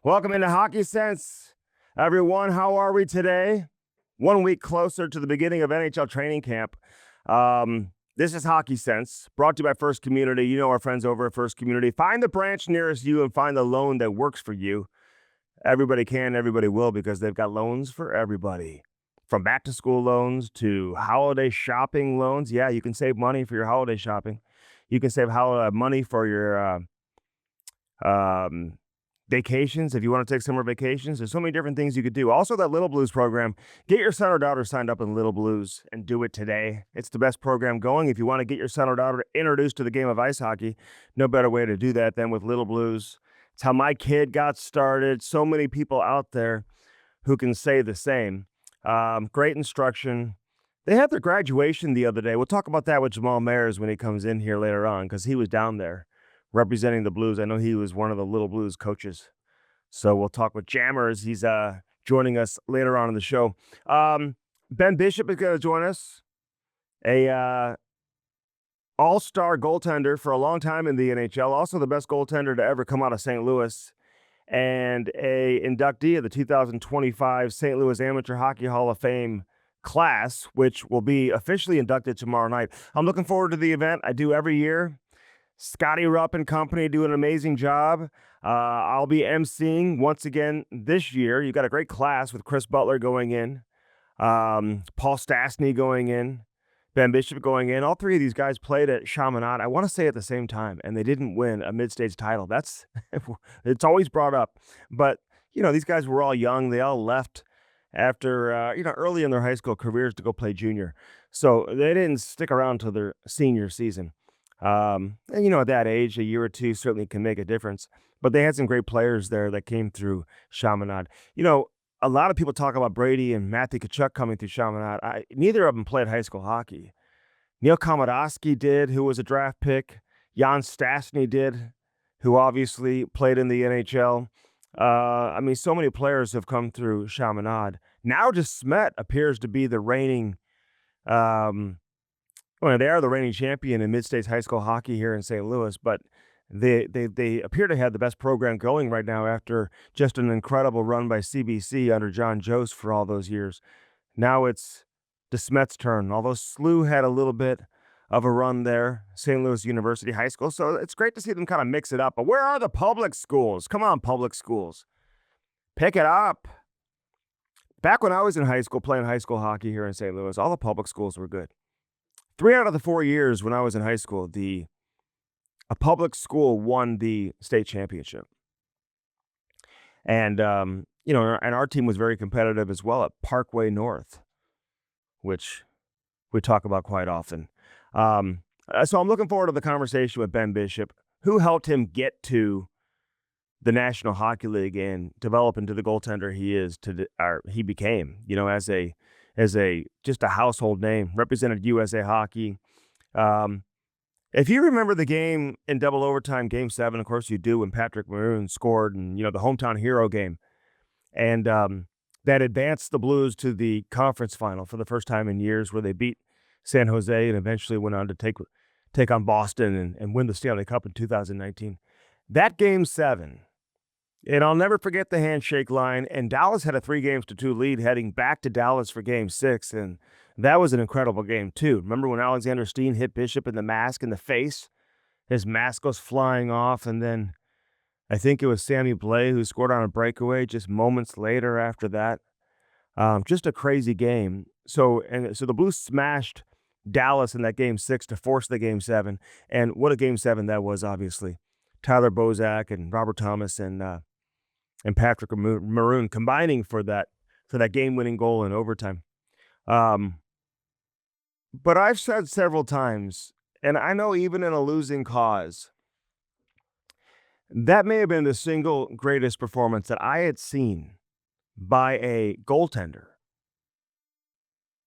Welcome into Hockey Sense, everyone. How are we today? 1 week closer to the beginning of NHL training camp. This is Hockey Sense, brought to you by First Community. You know our friends over at First Community. Find the branch nearest you and find the loan that works for you. Everybody can, everybody will, because they've got loans for everybody. From back-to-school loans to holiday shopping loans. Yeah, you can save money for your holiday shopping. You can save money for your vacations, if you want to take summer vacations. There's so many different things you could do. Also, that Little Blues program. Get your son or daughter signed up in Little Blues and do it today. It's the best program going. If you want to get your son or daughter introduced to the game of ice hockey, no better way to do that than with Little Blues. It's how my kid got started. So many people out there who can say the same. Great instruction. They had their graduation the other day. We'll talk about that with Jamal Mayers when he comes in here later on, because he was down there representing the Blues. I know he was one of the Little Blues coaches. So we'll talk with Jammers. He's joining us later on in the show. Ben Bishop is going to join us, a All-Star goaltender for a long time in the NHL, also the best goaltender to ever come out of St. Louis, and a inductee of the 2025 St. Louis Amateur Hockey Hall of Fame class, which will be officially inducted tomorrow night. I'm looking forward to the event. I do every year. Scotty Rupp and company do an amazing job. I'll be emceeing once again this year. You got a great class with Chris Butler going in, Paul Stastny going in, Ben Bishop going in. All three of these guys played at Chaminade, I want to say at the same time, and they didn't win a mid-stage title. That's it's always brought up. But, these guys were all young. They all left after, early in their high school careers to go play junior. So they didn't stick around till their senior season. And at that age, a year or two certainly can make a difference. But they had some great players there that came through Chaminade. A lot of people talk about Brady and Matthew Tkachuk coming through Chaminade. Neither of them played high school hockey. Neil Komodowski did, who was a draft pick. Jan Stastny did, who obviously played in the NHL. So many players have come through Chaminade. Now DeSmet appears to be the reigning they are the reigning champion in mid-state high school hockey here in St. Louis, but they appear to have the best program going right now after just an incredible run by CBC under John Jost for all those years. Now it's DeSmet's turn, although SLU had a little bit of a run there, St. Louis University High School, so it's great to see them kind of mix it up. But where are the public schools? Come on, public schools. Pick it up. Back when I was in high school playing high school hockey here in St. Louis, all the public schools were good. 3 out of the 4 years when I was in high school, a public school won the state championship. And, and our team was very competitive as well at Parkway North, which we talk about quite often. So I'm looking forward to the conversation with Ben Bishop, who helped him get to the National Hockey League and develop into the goaltender he became, as just a household name, represented USA Hockey. If you remember the game in double overtime, Game 7, of course you do, when Patrick Maroon scored, and the hometown hero game, and that advanced the Blues to the conference final for the first time in years, where they beat San Jose and eventually went on to take on Boston and win the Stanley Cup in 2019. That Game 7. And I'll never forget the handshake line. And Dallas had a 3-2 lead heading back to Dallas for Game 6. And that was an incredible game, too. Remember when Alexander Steen hit Bishop in the mask in the face? His mask goes flying off. And then I think it was Sammy Blais who scored on a breakaway just moments later after that. Just a crazy game. So the Blues smashed Dallas in that Game 6 to force the Game 7. And what a Game 7 that was, obviously. Tyler Bozak and Robert Thomas and Patrick Maroon combining for that game-winning goal in overtime. But I've said several times, and I know even in a losing cause, that may have been the single greatest performance that I had seen by a goaltender.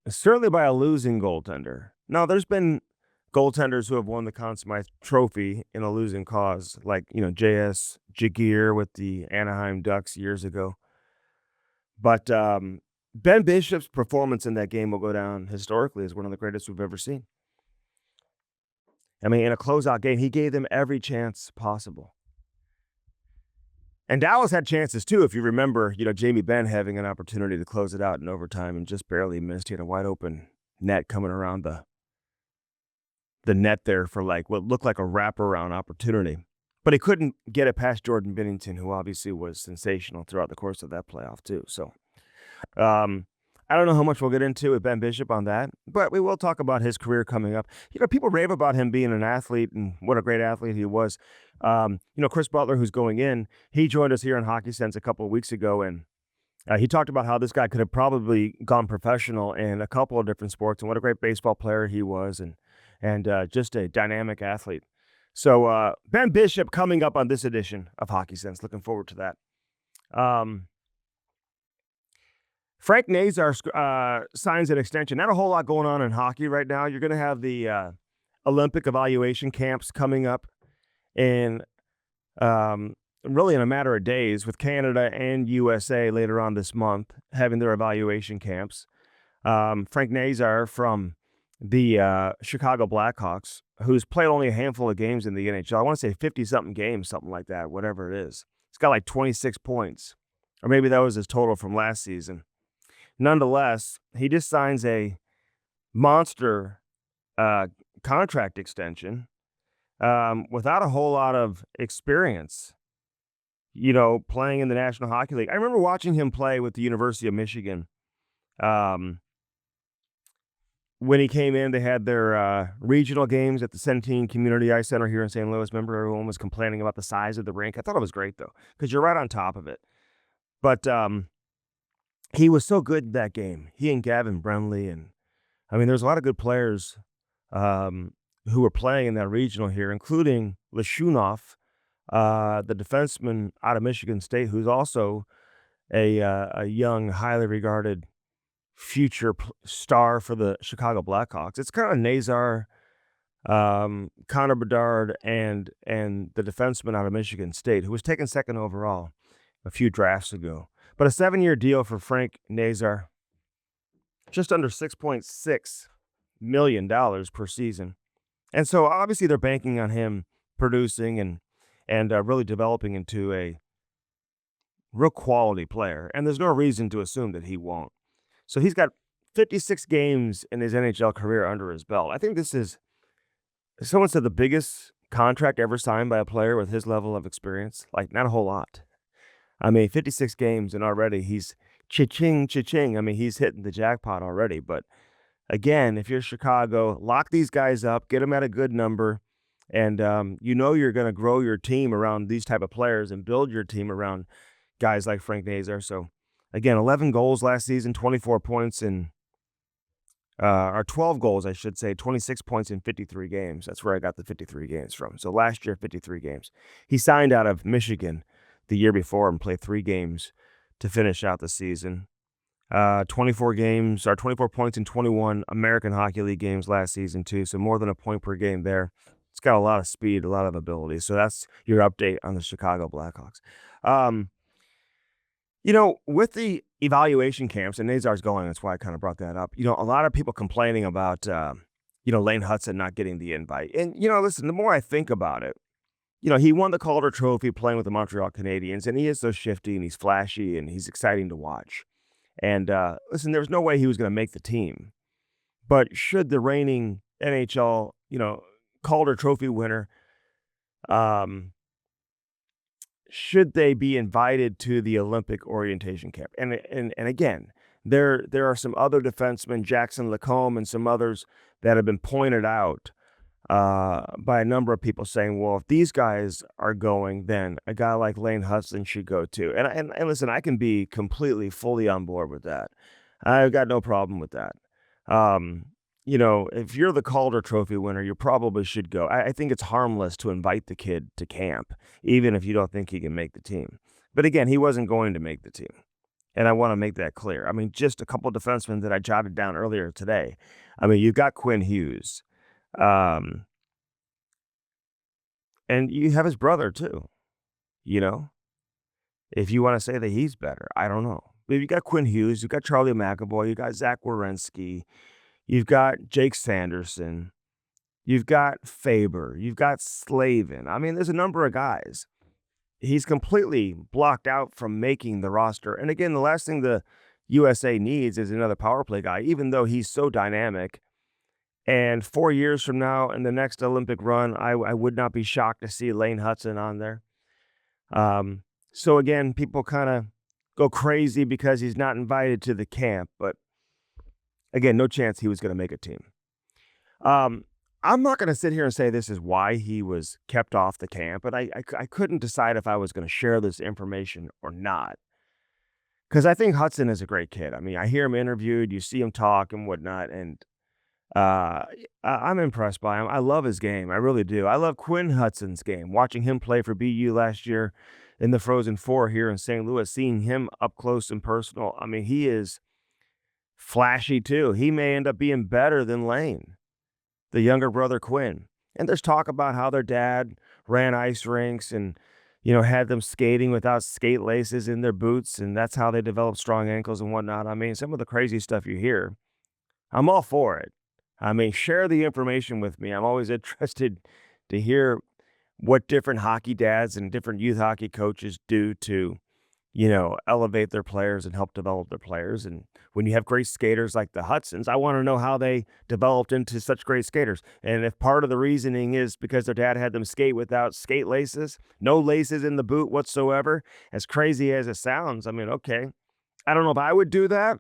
Certainly by a losing goaltender. Now, there's been goaltenders who have won the Conn Smythe Trophy in a losing cause, like, J.S. Jagier with the Anaheim Ducks years ago. But Ben Bishop's performance in that game will go down historically as one of the greatest we've ever seen. In a closeout game, he gave them every chance possible. And Dallas had chances too, if you remember, Jamie Benn having an opportunity to close it out in overtime and just barely missed. He had a wide open net coming around the net there for like what looked like a wraparound opportunity. But he couldn't get it past Jordan Binnington, who obviously was sensational throughout the course of that playoff too. So I don't know how much we'll get into with Ben Bishop on that, but we will talk about his career coming up. People rave about him being an athlete and what a great athlete he was. Chris Butler, who's going in, he joined us here on Hockey Sense a couple of weeks ago, and he talked about how this guy could have probably gone professional in a couple of different sports and what a great baseball player he was and just a dynamic athlete. So Ben Bishop coming up on this edition of Hockey Sense. Looking forward to that. Frank Nazar signs an extension. Not a whole lot going on in hockey right now. You're going to have the Olympic evaluation camps coming up in really in a matter of days, with Canada and USA later on this month having their evaluation camps. Frank Nazar from the Chicago Blackhawks, who's played only a handful of games in the NHL. I want to say 50-something games, something like that, whatever it is. He's got like 26 points, or maybe that was his total from last season. Nonetheless, he just signs a monster contract extension without a whole lot of experience, playing in the National Hockey League. I remember watching him play with the University of Michigan. When he came in, they had their regional games at the Centene Community Ice Center here in St. Louis. Remember, everyone was complaining about the size of the rink. I thought it was great, though, because you're right on top of it. But he was so good in that game. He and Gavin Brenly, and there's a lot of good players who were playing in that regional here, including Leshunov, the defenseman out of Michigan State, who's also a young, highly regarded future star for the Chicago Blackhawks. It's kind of Nazar, Connor Bedard, and the defenseman out of Michigan State, who was taken second overall a few drafts ago. But a 7-year deal for Frank Nazar, just under $6.6 million per season. And so obviously they're banking on him producing and really developing into a real quality player. And there's no reason to assume that he won't. So he's got 56 games in his NHL career under his belt. I think this is, someone said, the biggest contract ever signed by a player with his level of experience. Like, not a whole lot. 56 games, and already he's cha-ching, cha-ching. He's hitting the jackpot already. But again, if you're Chicago, lock these guys up, get them at a good number, and you're going to grow your team around these type of players and build your team around guys like Frank Nazar. So again, 11 goals last season, 24 points or 12 goals, I should say, 26 points in 53 games. That's where I got the 53 games from. So last year, 53 games. He signed out of Michigan the year before and played 3 games to finish out the season. 24 points in 21 American Hockey League games last season too, so more than a point per game there. It's got a lot of speed, a lot of ability. So that's your update on the Chicago Blackhawks. With the evaluation camps, and Nazar's going, that's why I kind of brought that up. A lot of people complaining about, Lane Hudson not getting the invite. And, listen, the more I think about it, he won the Calder Trophy playing with the Montreal Canadiens, and he is so shifty and he's flashy and he's exciting to watch. And listen, there was no way he was going to make the team. But should the reigning NHL, Calder Trophy winner, should they be invited to the Olympic orientation camp? And again, there are some other defensemen, Jackson Lacombe and some others, that have been pointed out by a number of people saying, well, if these guys are going, then a guy like Lane Hudson should go too. And listen, I can be completely, fully on board with that. I've got no problem with that. If you're the Calder Trophy winner, you probably should go. I think it's harmless to invite the kid to camp, even if you don't think he can make the team. But again, he wasn't going to make the team. And I want to make that clear. Just a couple of defensemen that I jotted down earlier today. You've got Quinn Hughes. And you have his brother too, if you want to say that he's better, I don't know. But you got Quinn Hughes, you've got Charlie McAvoy, you got Zach Werenski, you've got Jake Sanderson, you've got Faber, you've got Slavin. There's a number of guys he's completely blocked out from making the roster. And again, the last thing the USA needs is another power play guy, even though he's so dynamic. And 4 years from now in the next Olympic run, I would not be shocked to see Lane Hudson on there. Um, so again, people kind of go crazy because he's not invited to the camp, but again, no chance he was going to make a team. Um, I'm not going to sit here and say this is why he was kept off the camp, but I couldn't decide if I was going to share this information or not. Because I think Hudson is a great kid. I mean, I hear him interviewed, you see him talk and whatnot, and I'm impressed by him. I love his game. I really do. I love Quinn Hudson's game. Watching him play for BU last year in the Frozen Four here in St. Louis, seeing him up close and personal. I mean, he is flashy too. He may end up being better than Lane, the younger brother Quinn. And there's talk about how their dad ran ice rinks and, had them skating without skate laces in their boots, and that's how they developed strong ankles and whatnot. I mean, some of the crazy stuff you hear, I'm all for it. I mean, share the information with me. I'm always interested to hear what different hockey dads and different youth hockey coaches do to, elevate their players and help develop their players. And when you have great skaters like the Hudsons, I want to know how they developed into such great skaters. And if part of the reasoning is because their dad had them skate without skate laces, no laces in the boot whatsoever, as crazy as it sounds, I mean, okay. I don't know if I would do that,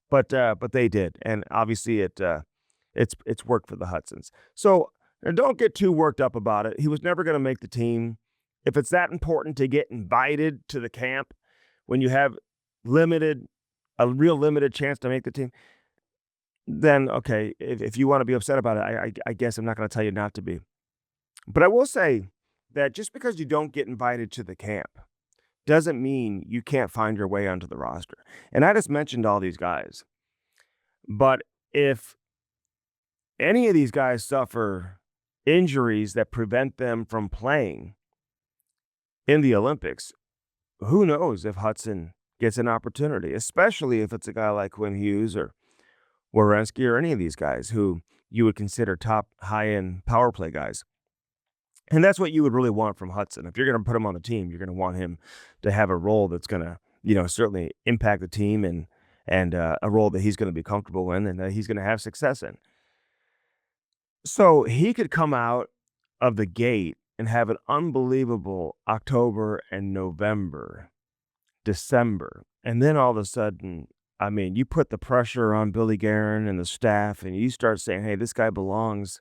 but they did. And obviously it's worked for the Hudsons. So and don't get too worked up about it. He was never going to make the team. If it's that important to get invited to the camp when you have a real limited chance to make the team, then okay, if you want to be upset about it, I guess I'm not going to tell you not to be. But I will say that just because you don't get invited to the camp doesn't mean you can't find your way onto the roster. And I just mentioned all these guys. But if any of these guys suffer injuries that prevent them from playing in the Olympics, who knows if Hudson gets an opportunity, especially if it's a guy like Quinn Hughes or Werenski or any of these guys who you would consider top high-end power play guys. And that's what you would really want from Hudson. If you're going to put him on the team, you're going to want him to have a role that's going to, certainly impact the team and a role that he's going to be comfortable in and that he's going to have success in. So he could come out of the gate and have an unbelievable October and November, December. And then all of a sudden, I mean, you put the pressure on Billy Guerin and the staff and you start saying, hey, this guy belongs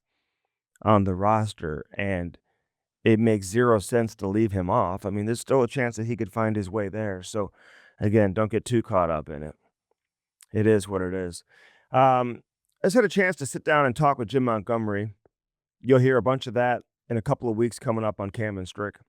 on the roster. And it makes zero sense to leave him off. I mean, there's still a chance that he could find his way there. So again, don't get too caught up in it. It is what it is. I just had a chance to sit down and talk with Jim Montgomery. You'll hear a bunch of that in a couple of weeks coming up on Cam and Strick.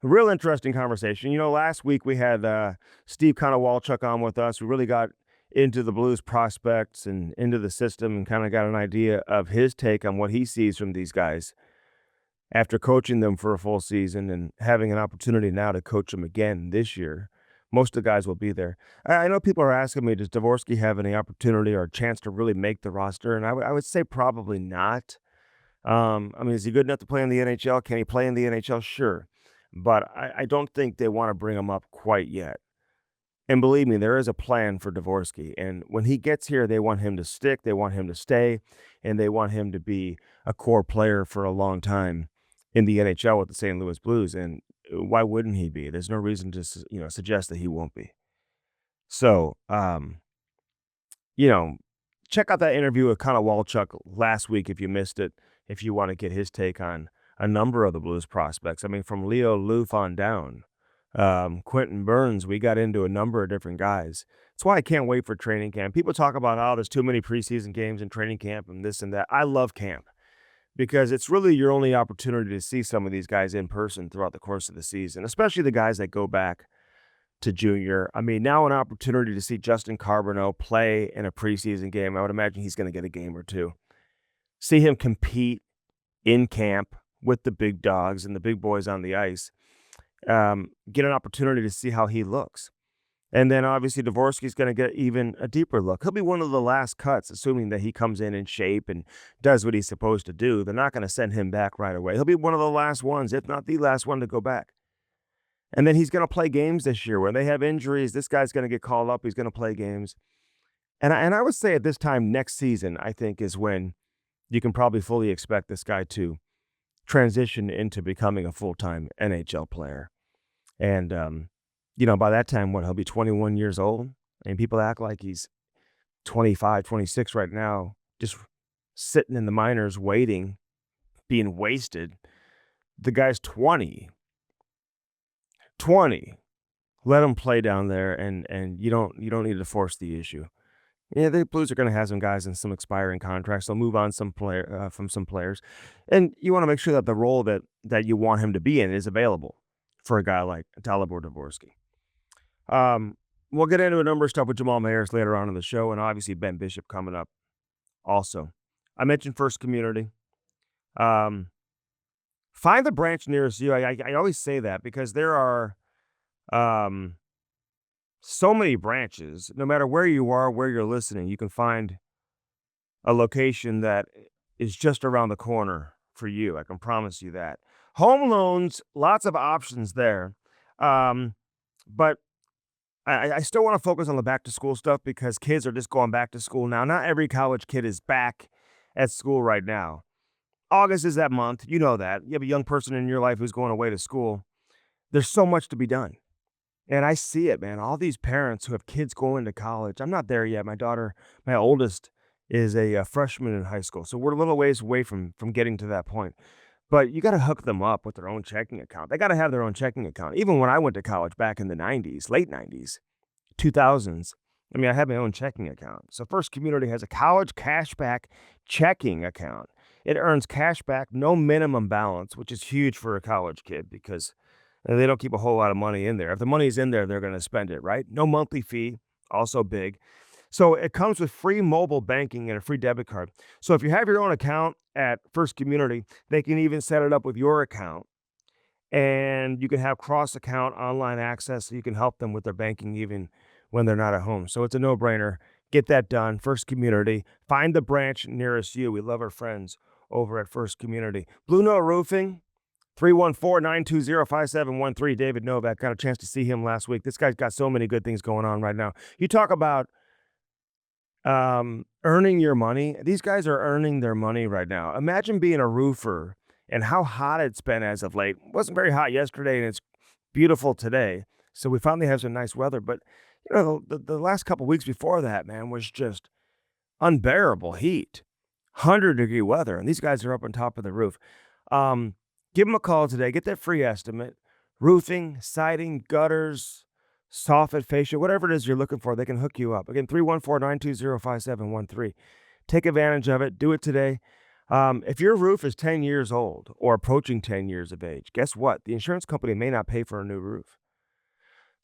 A real interesting conversation. Last week we had Steve Konowalchuk on with us. We really got into the Blues prospects and into the system and kind of got an idea of his take on what he sees from these guys after coaching them for a full season and having an opportunity now to coach them again this year. Most of the guys will be there. I know people are asking me, does Dvorsky have any opportunity or a chance to really make the roster? And I would say probably not. I mean, is he good enough to play in the NHL? Can he play in the NHL? Sure. But I don't think they want to bring him up quite yet. And believe me, there is a plan for Dvorsky. And when he gets here, they want him to stick, they want him to stay, and they want him to be a core player for a long time in the NHL with the St. Louis Blues. And why wouldn't he be? There's no reason to, suggest that he won't be. So, check out that interview with Konowalchuk last week if you missed it, if you want to get his take on a number of the Blues prospects. I mean, from Leo Loof on down, Quentin Burns, we got into a number of different guys. That's why I can't wait for training camp. People talk about, there's too many preseason games in training camp and this and that. I love camp because it's really your only opportunity to see some of these guys in person throughout the course of the season, especially the guys that go back to junior. I mean, now an opportunity to see Justin Carboneau play in a preseason game. I would imagine he's going to get a game or two. See him compete in camp with the big dogs and the big boys on the ice. Get an opportunity to see how he looks. And then obviously Dvorsky's going to get even a deeper look. He'll be one of the last cuts, assuming that he comes in shape and does what he's supposed to do. They're not going to send him back right away. He'll be one of the last ones, if not the last one, to go back. And then he's going to play games this year. When they have injuries, this guy's going to get called up. He's going to play games. And I would say at this time next season, I think, is when you can probably fully expect this guy to transition into becoming a full-time NHL player. And, by that time, he'll be 21 years old. And people act like he's 25, 26 right now, just sitting in the minors waiting, being wasted. The guy's 20. 20. Let him play down there, and you don't need to force the issue. Yeah, the Blues are going to have some guys in some expiring contracts. They'll move on from some players, and you want to make sure that the role that you want him to be in is available for a guy like Dalibor Dvorsky. We'll get into a number of stuff with Jamal Mayers later on in the show, and obviously Ben Bishop coming up also. I mentioned First Community. Find the branch nearest you. I always say that because there are so many branches. No matter where you are, where you're listening, you can find a location that is just around the corner for you. I can promise you that. Home loans, lots of options there. But I still want to focus on the back to school stuff because kids are just going back to school now. Not every college kid is back at school right now. August is that month. You know that. You have a young person in your life who's going away to school. There's so much to be done. And I see it, man. All these parents who have kids going to college. I'm not there yet. My oldest, is a freshman in high school. So we're a little ways away from getting to that point. But you got to hook them up with their own checking account. They got to have their own checking account. Even when I went to college back in the 90s, late 90s, 2000s, I had my own checking account. So First Community has a college cashback checking account. It earns cash back, no minimum balance, which is huge for a college kid because they don't keep a whole lot of money in there. If the money's in there, they're going to spend it, right? No monthly fee, also big. So it comes with free mobile banking and a free debit card. So if you have your own account at First Community, they can even set it up with your account. And you can have cross-account online access so you can help them with their banking even when they're not at home. So it's a no-brainer. Get that done. First Community. Find the branch nearest you. We love our friends over at First Community. Blue Note Roofing, 314-920-5713. David Novak, got a chance to see him last week. This guy's got so many good things going on right now. You talk about earning your money. These guys are earning their money right now. Imagine being a roofer and how hot it's been as of late. It wasn't very hot yesterday, and it's beautiful today. So we finally have some nice weather. But, the last couple weeks before that, man, was just unbearable heat. 100-degree weather, and these guys are up on top of the roof. Give them a call today. Get that free estimate. Roofing, siding, gutters, soffit, fascia, whatever it is you're looking for, they can hook you up. Again, 314-920-5713. Take advantage of it. Do it today. If your roof is 10 years old or approaching 10 years of age, guess what? The insurance company may not pay for a new roof.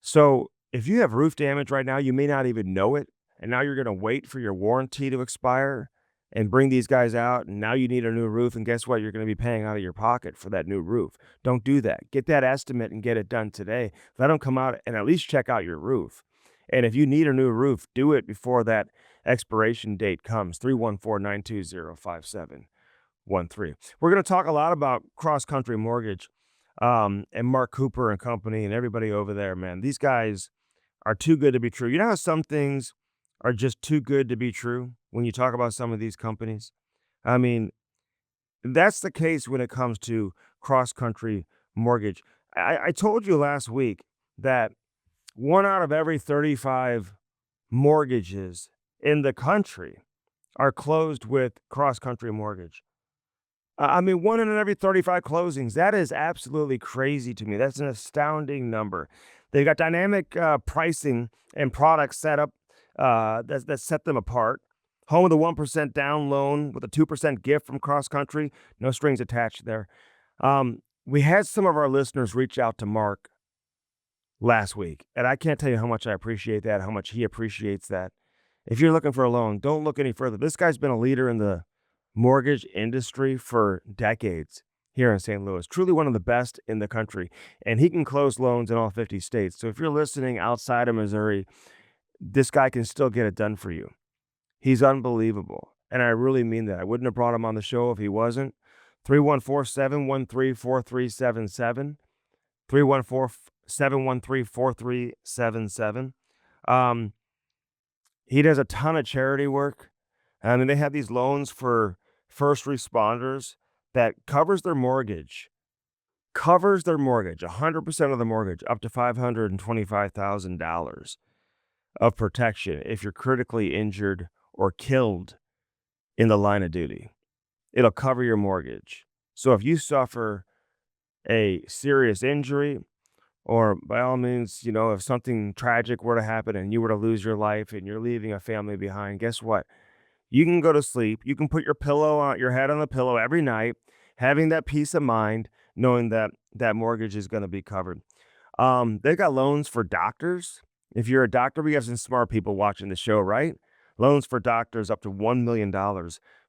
So if you have roof damage right now, you may not even know it, and now you're going to wait for your warranty to expire and bring these guys out, and now you need a new roof, and guess what? You're going to be paying out of your pocket for that new roof. Don't do that. Get that estimate and get it done today. Let them come out and at least check out your roof. And if you need a new roof, do it before that expiration date comes. 314-920-5713. We're going to talk a lot about Cross Country Mortgage and Mark Cooper and company and everybody over there, man. These guys are too good to be true. You know how some things are just too good to be true when you talk about some of these companies? That's the case when it comes to Cross Country Mortgage. I told you last week that 1 out of every 35 mortgages in the country are closed with Cross Country Mortgage. 1 in every 35 closings. That is absolutely crazy to me. That's an astounding number. They've got dynamic pricing and products set up that set them apart. Home with a 1% down loan with a 2% gift from Cross Country. No strings attached there. We had some of our listeners reach out to Mark last week, and I can't tell you how much I appreciate that, how much he appreciates that. If you're looking for a loan, don't look any further. This guy's been a leader in the mortgage industry for decades here in St. Louis. Truly one of the best in the country, and he can close loans in all 50 states. So if you're listening outside of Missouri, this guy can still get it done for you. He's unbelievable, and I really mean that. I wouldn't have brought him on the show if he wasn't. 314-713-4377. 713-4377. Um, he does a ton of charity work. I mean, they have these loans for first responders that covers their mortgage, 100% of the mortgage, up to $525,000 of protection if you're critically injured or killed in the line of duty. It'll cover your mortgage. So if you suffer a serious injury, or by all means, if something tragic were to happen and you were to lose your life and you're leaving a family behind, guess what? You can go to sleep. You can put your head on the pillow every night, having that peace of mind, knowing that that mortgage is going to be covered. They've got loans for doctors. If you're a doctor, we have some smart people watching the show, right? Loans for doctors up to $1 million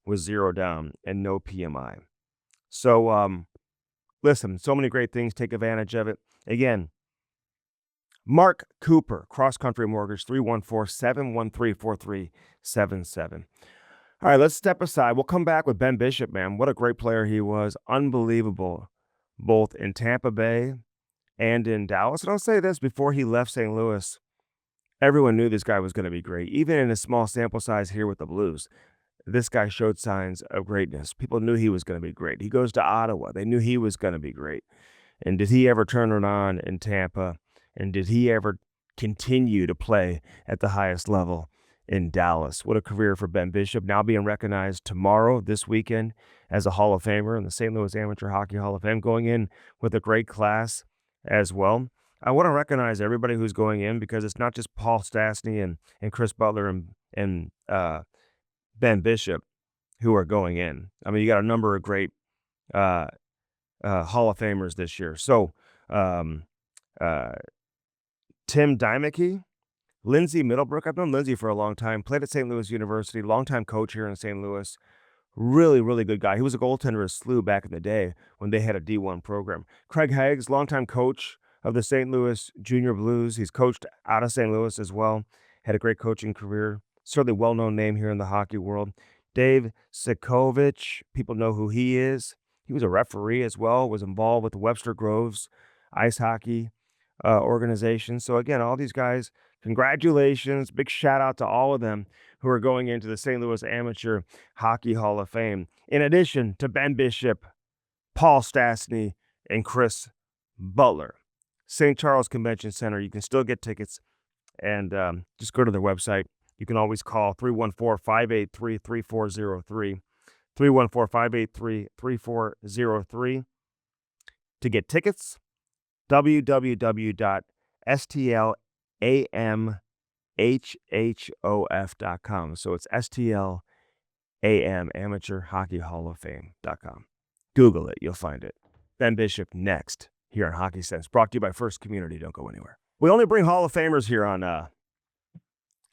with zero down and no PMI. So, listen, so many great things. Take advantage of it. Again, Mark Cooper, Cross Country Mortgage, 314-713-4377. All right, let's step aside. We'll come back with Ben Bishop, man. What a great player he was. Unbelievable, both in Tampa Bay and in Dallas. And I'll say this, before he left St. Louis, everyone knew this guy was going to be great. Even in a small sample size here with the Blues, this guy showed signs of greatness. People knew he was going to be great. He goes to Ottawa. They knew he was going to be great. And did he ever turn it on in Tampa? And did he ever continue to play at the highest level in Dallas? What a career for Ben Bishop, now being recognized this weekend, as a Hall of Famer in the St. Louis Amateur Hockey Hall of Fame, going in with a great class as well. I want to recognize everybody who's going in, because it's not just Paul Stastny and Chris Butler and Ben Bishop who are going in. I mean, you got a number of great Hall of Famers this year. So, uh, Tim Dimeke, Lindsay Middlebrook. I've known Lindsay for a long time, played at St. Louis University, longtime coach here in St. Louis. Really, really good guy. He was a goaltender at SLU back in the day when they had a D1 program. Craig Haggs, longtime coach of the St. Louis Junior Blues. He's coached out of St. Louis as well. Had a great coaching career. Certainly well-known name here in the hockey world. Dave Sikovich, people know who he is. He was a referee as well, was involved with the Webster Groves ice hockey organization. So again, all these guys, congratulations. Big shout out to all of them who are going into the St. Louis Amateur Hockey Hall of Fame. In addition to Ben Bishop, Paul Stastny, and Chris Butler. St. Charles Convention Center. You can still get tickets, and just go to their website. You can always call 314-583-3403, 314-583-3403 to get tickets. www.stlαμhhof.com. So it's STLAM, Amateur Hockey Hall of Fame.com. Google it, you'll find it. Ben Bishop next here on Hockey Sense, brought to you by First Community. Don't go anywhere. We only bring Hall of Famers here on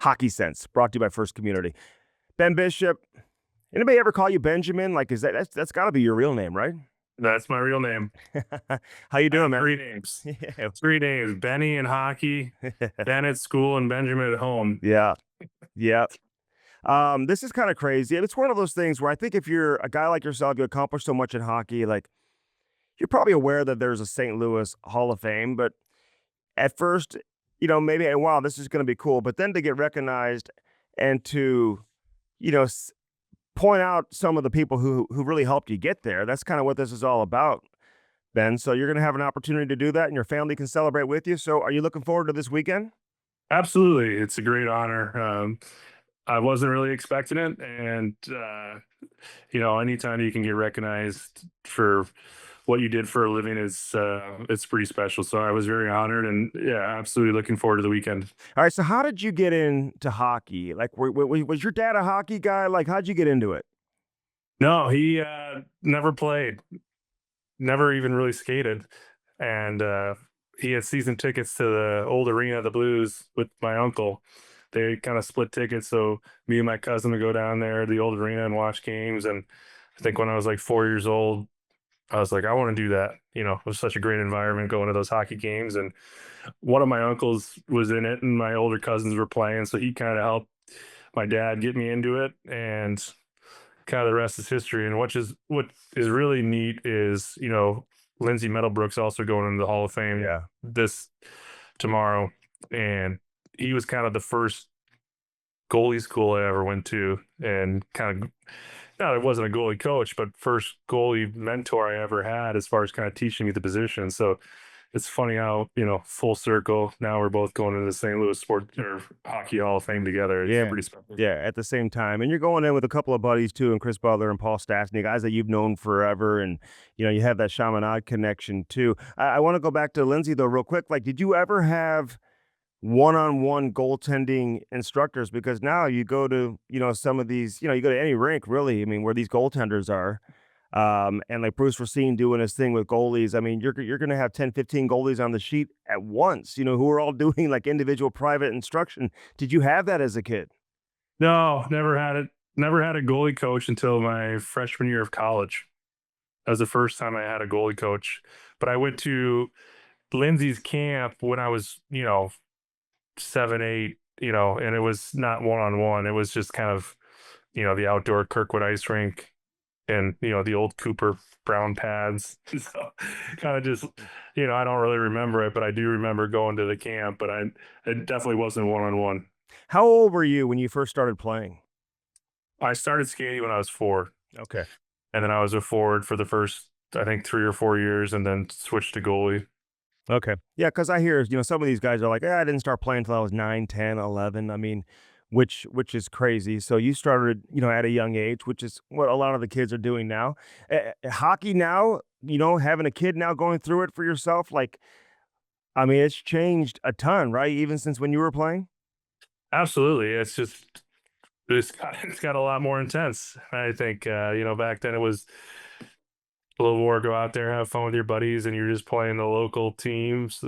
Hockey Sense, brought to you by First Community. Ben Bishop, anybody ever call you Benjamin? Like, that's got to be your real name, right? That's my real name. How you doing, man? 3 names. Yeah. 3 names. Benny in hockey, Ben at school, and Benjamin at home. Yeah. This is kind of crazy. It's one of those things where I think if you're a guy like yourself, you accomplish so much in hockey, like, you're probably aware that there's a St. Louis Hall of Fame, but at first, maybe, hey, wow, this is going to be cool. But then to get recognized and to, point out some of the people who really helped you get there, that's kind of what this is all about, Ben. So you're going to have an opportunity to do that, and your family can celebrate with you. So are you looking forward to this weekend? Absolutely. It's a great honor. I wasn't really expecting it. And, anytime you can get recognized for what you did for a living is it's pretty special. So I was very honored, and absolutely looking forward to the weekend. All right. So how did you get into hockey? Like, was your dad a hockey guy? Like, how'd you get into it? No, he never played, never even really skated. And he had season tickets to the old arena of the Blues with my uncle. They kind of split tickets, so me and my cousin would go down there to the old arena and watch games. And I think when I was like 4 years old, I was like, I want to do that. It was such a great environment going to those hockey games. And one of my uncles was in it, and my older cousins were playing, so he kind of helped my dad get me into it. And kind of the rest is history. And what is really neat is, Lindsey Meadowbrook's also going into the Hall of Fame Yeah. this tomorrow, and he was kind of the first goalie school I ever went to, and kind of, no, it wasn't a goalie coach, but first goalie mentor I ever had as far as kind of teaching me the position. So it's funny how, full circle. Now we're both going to the St. Louis Sport or Hockey Hall of Fame together. It's Yeah. pretty special. Yeah, at the same time, and you're going in with a couple of buddies too, and Chris Butler and Paul Stastny, guys that you've known forever, and you have that Chaminade connection too. I want to go back to Lindsay though, real quick. Like, did you ever have one-on-one goaltending instructors? Because now you go to some of these, you go to any rink really. I mean, where these goaltenders are, and like Bruce Racine doing his thing with goalies. I mean, you're going to have 10, 15 goalies on the sheet at once. Who are all doing like individual private instruction. Did you have that as a kid? No, never had it. Never had a goalie coach until my freshman year of college. That was the first time I had a goalie coach. But I went to Lindsay's camp when I was, 7, 8, and it was not one on one. It was just kind of, the outdoor Kirkwood ice rink and, the old Cooper brown pads. So kind of just, I don't really remember it, but I do remember going to the camp, but it definitely wasn't one on one. How old were you when you first started playing? I started skating when I was 4, Okay. and then I was a forward for the first, I think, 3 or 4 years, and then switched to goalie. Okay. Yeah, because I hear, some of these guys are like, I didn't start playing until I was 9, 10, 11. I mean, which is crazy. So you started, at a young age, which is what a lot of the kids are doing now. Hockey now, having a kid now going through it for yourself, like, I mean, it's changed a ton, right? Even since when you were playing? Absolutely. It's got a lot more intense. I think, back then it was a little more go out there, have fun with your buddies, and you're just playing the local teams,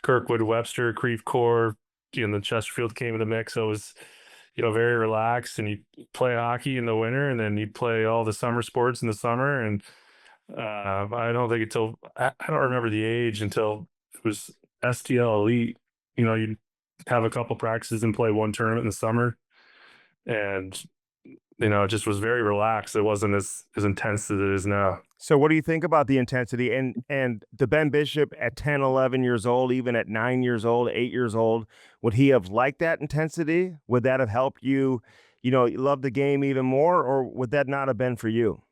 Kirkwood, Webster, Creve Coeur, the Chesterfield came in the mix. So it was, very relaxed, and you play hockey in the winter, and then you play all the summer sports in the summer. And I don't think until, I don't remember the age until it was STL Elite, you'd have a couple practices and play one tournament in the summer. And, it just was very relaxed. It wasn't as intense as it is now. So what do you think about the intensity and the Ben Bishop at 10, 11 years old, even at 9 years old, 8 years old, would he have liked that intensity? Would that have helped you, love the game even more, or would that not have been for you?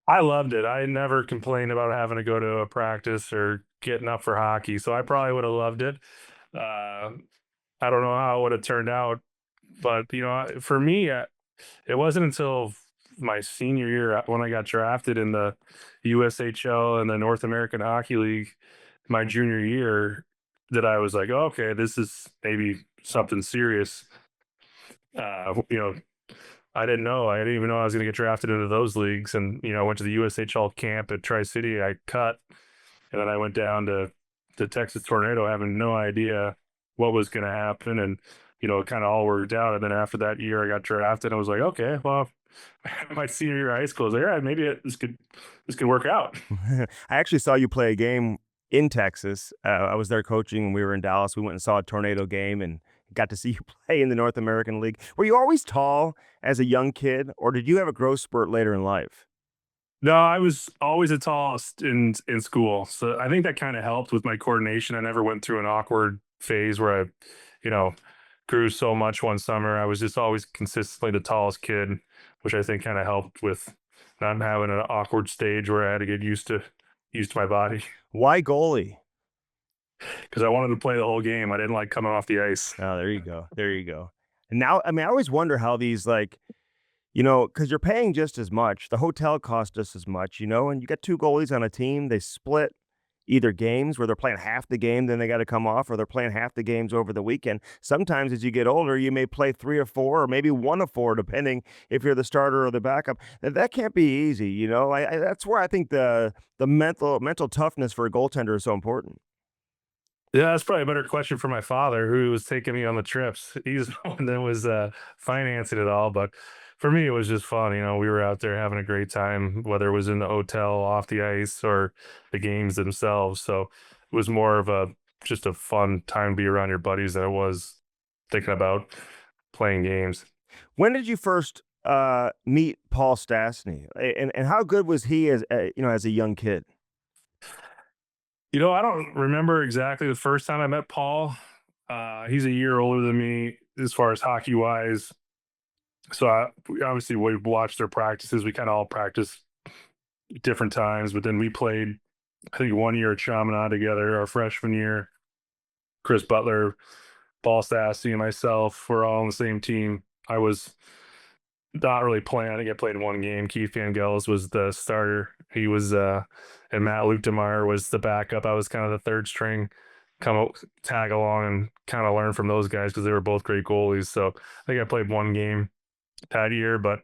I loved it. I never complained about having to go to a practice or getting up for hockey. So I probably would have loved it. Uh, I don't know how it would have turned out, but for me, it wasn't until my senior year when I got drafted in the USHL and the North American Hockey League my junior year that I was like, oh, okay, this is maybe something serious. Uh, you know, I didn't know. I didn't even know I was going to get drafted into those leagues. And, I went to the USHL camp at Tri City. I cut, and then I went down to the Texas Tornado having no idea what was going to happen. And, it kind of all worked out. And then after that year, I got drafted. I was like, okay, well, my senior year of high school, I was like, all right, maybe this could work out. I actually saw you play a game in Texas. I was there coaching when we were in Dallas. We went and saw a Tornado game and got to see you play in the North American League. Were you always tall as a young kid, or did you have a growth spurt later in life? No, I was always the tallest in school. So I think that kind of helped with my coordination. I never went through an awkward phase where I, you know, grew so much one summer. I was just always consistently the tallest kid, which I think kind of helped with not having an awkward stage where I had to get used to my body Why goalie? because I wanted to play the whole game. I didn't like coming off the ice. Oh, there you go. There you go. And now, I mean, I always wonder how these like, because you're paying just as much. The hotel costs just as much, and you got two goalies on a team. They split either games where they're playing half the game, then they got to come off, or they're playing half the games over the weekend. Sometimes as you get older, you may play 3 or 4, or maybe 1 of 4, depending if you're the starter or the backup. That can't be easy, that's where I think the mental toughness for a goaltender is so important. Yeah, that's probably a better question for my father, who was taking me on the trips. He's the one that was financing it all. But for me, it was just fun. We were out there having a great time, whether it was in the hotel, off the ice, or the games themselves. So it was more of just a fun time to be around your buddies than it was thinking about playing games. When did you first meet Paul Stastny, and how good was he as as a young kid? I don't remember exactly the first time I met Paul. He's a year older than me as far as hockey wise. So obviously we watched their practices. We kind of all practiced different times, but then we played, I think, 1 year at Chaminade together, our freshman year. Chris Butler, Paul Stassi, and myself were all on the same team. I was not really playing. I think I played one game. Keith Van Gels was the starter. He was, and Matt Lutemeyer was the backup. I was kind of the third string, tag along and kind of learn from those guys because they were both great goalies. So I think I played one game that year, but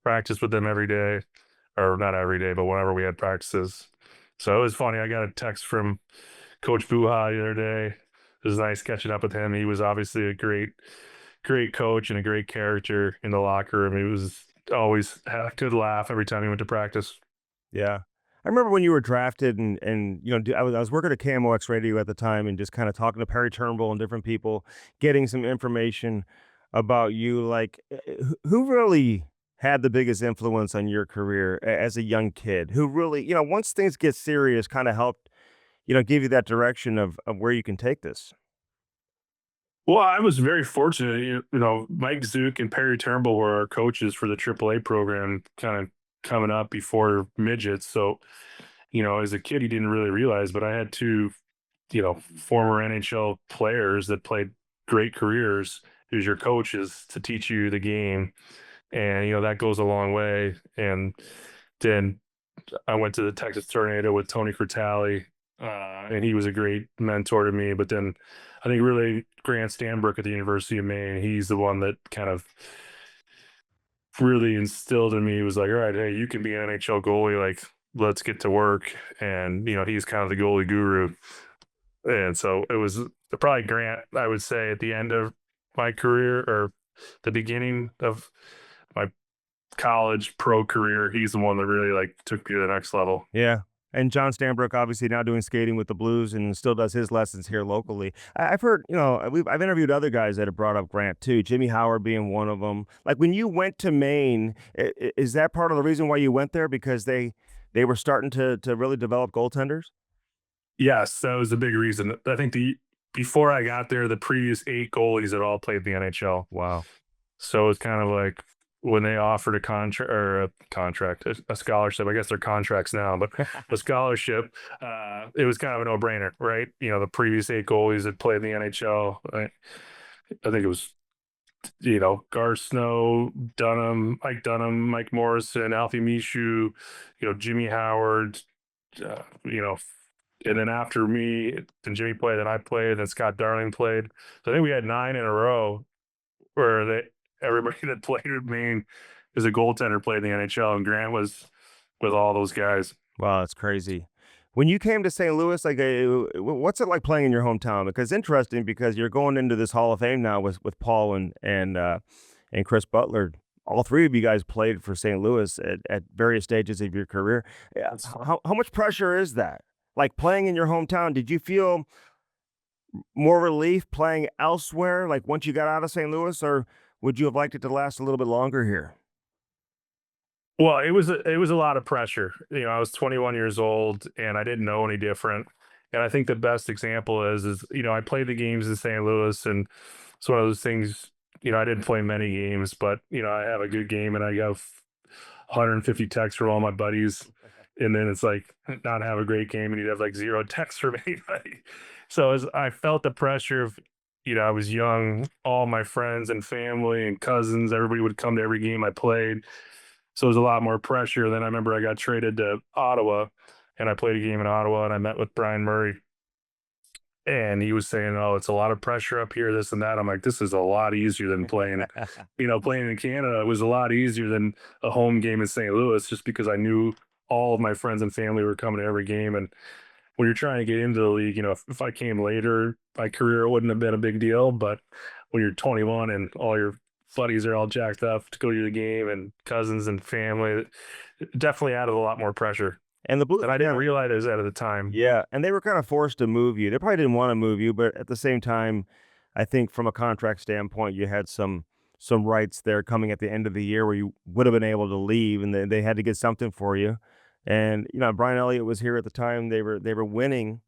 practiced with them every day, or not every day, but whenever we had practices. So it was funny. I got a text from Coach Buha the other day. It was nice catching up with him. He was obviously a great coach and a great character in the locker room. He was always had a good laugh every time he went to practice. Yeah. I remember when you were drafted and I was working at KMOX radio at the time and just kind of talking to Perry Turnbull and different people, getting some information about you. Like, who really had the biggest influence on your career as a young kid? Who really, once things get serious, kind of helped, give you that direction of where you can take this? Well, I was very fortunate. Mike Zook and Perry Turnbull were our coaches for the AAA program, kind of coming up before midgets. So, as a kid, he didn't really realize, but I had two, former NHL players that played great careers who's your coaches to teach you the game. And, that goes a long way. And then I went to the Texas Tornado with Tony Crotale, and he was a great mentor to me. But then I think really Grant Stanbrook at the University of Maine, he's the one that kind of really instilled in me. He was like, all right, hey, you can be an NHL goalie. Like, let's get to work. And, he's kind of the goalie guru. And so it was probably Grant, I would say, at the end of my career or the beginning of my college pro career. He's the one that really like took me to the next level. Yeah. And John Stanbrook obviously now doing skating with the Blues and still does his lessons here locally. I've heard, I've interviewed other guys that have brought up Grant too, Jimmy Howard being one of them. Like when you went to Maine, is that part of the reason why you went there because they were starting to really develop goaltenders? Yes, that was a big reason. I think the before I got there, the previous 8 goalies had all played in the NHL. Wow. So it's kind of like when they offered a scholarship. I guess they're contracts now, but a scholarship. It was kind of a no brainer, right? The previous 8 goalies that played in the NHL. I think it was Gar Snow, Mike Dunham, Mike Morrison, Alfie Mishu, Jimmy Howard, uh, you know, and then after me, then Jimmy played, then I played, then Scott Darling played. So I think we had 9 in a row where everybody that played with Maine as a goaltender played in the NHL, and Grant was with all those guys. Wow, that's crazy. When you came to St. Louis, like, what's it like playing in your hometown? Because interesting, because you're going into this Hall of Fame now with Paul and Chris Butler. All three of you guys played for St. Louis at various stages of your career. Yeah, how much pressure is that? Like playing in your hometown, did you feel more relief playing elsewhere? Like once you got out of St. Louis, or would you have liked it to last a little bit longer here? Well, it was a lot of pressure. I was 21 years old and I didn't know any different. And I think the best example is I played the games in St. Louis, and it's one of those things. I didn't play many games, but I have a good game and I have 150 texts from all my buddies, and then it's like not have a great game and you'd have like 0 texts from anybody. So as I felt the pressure of, I was young, all my friends and family and cousins, everybody would come to every game I played. So it was a lot more pressure. Then I remember I got traded to Ottawa and I played a game in Ottawa and I met with Brian Murray, and he was saying, "Oh, it's a lot of pressure up here, this and that." I'm like, "This is a lot easier than playing, playing in Canada. It was a lot easier than a home game in St. Louis, just because I knew all of my friends and family were coming to every game." And when you're trying to get into the league, if I came later, my career wouldn't have been a big deal. But when you're 21 and all your buddies are all jacked up to go to the game and cousins and family, it definitely added a lot more pressure And the Blues, that I didn't realize that at the time. yeah, and they were kind of forced to move you. They probably didn't want to move you, but at the same time, I think from a contract standpoint, you had some rights there coming at the end of the year where you would have been able to leave, and they had to get something for you. And Brian Elliott was here at the time. They were winning,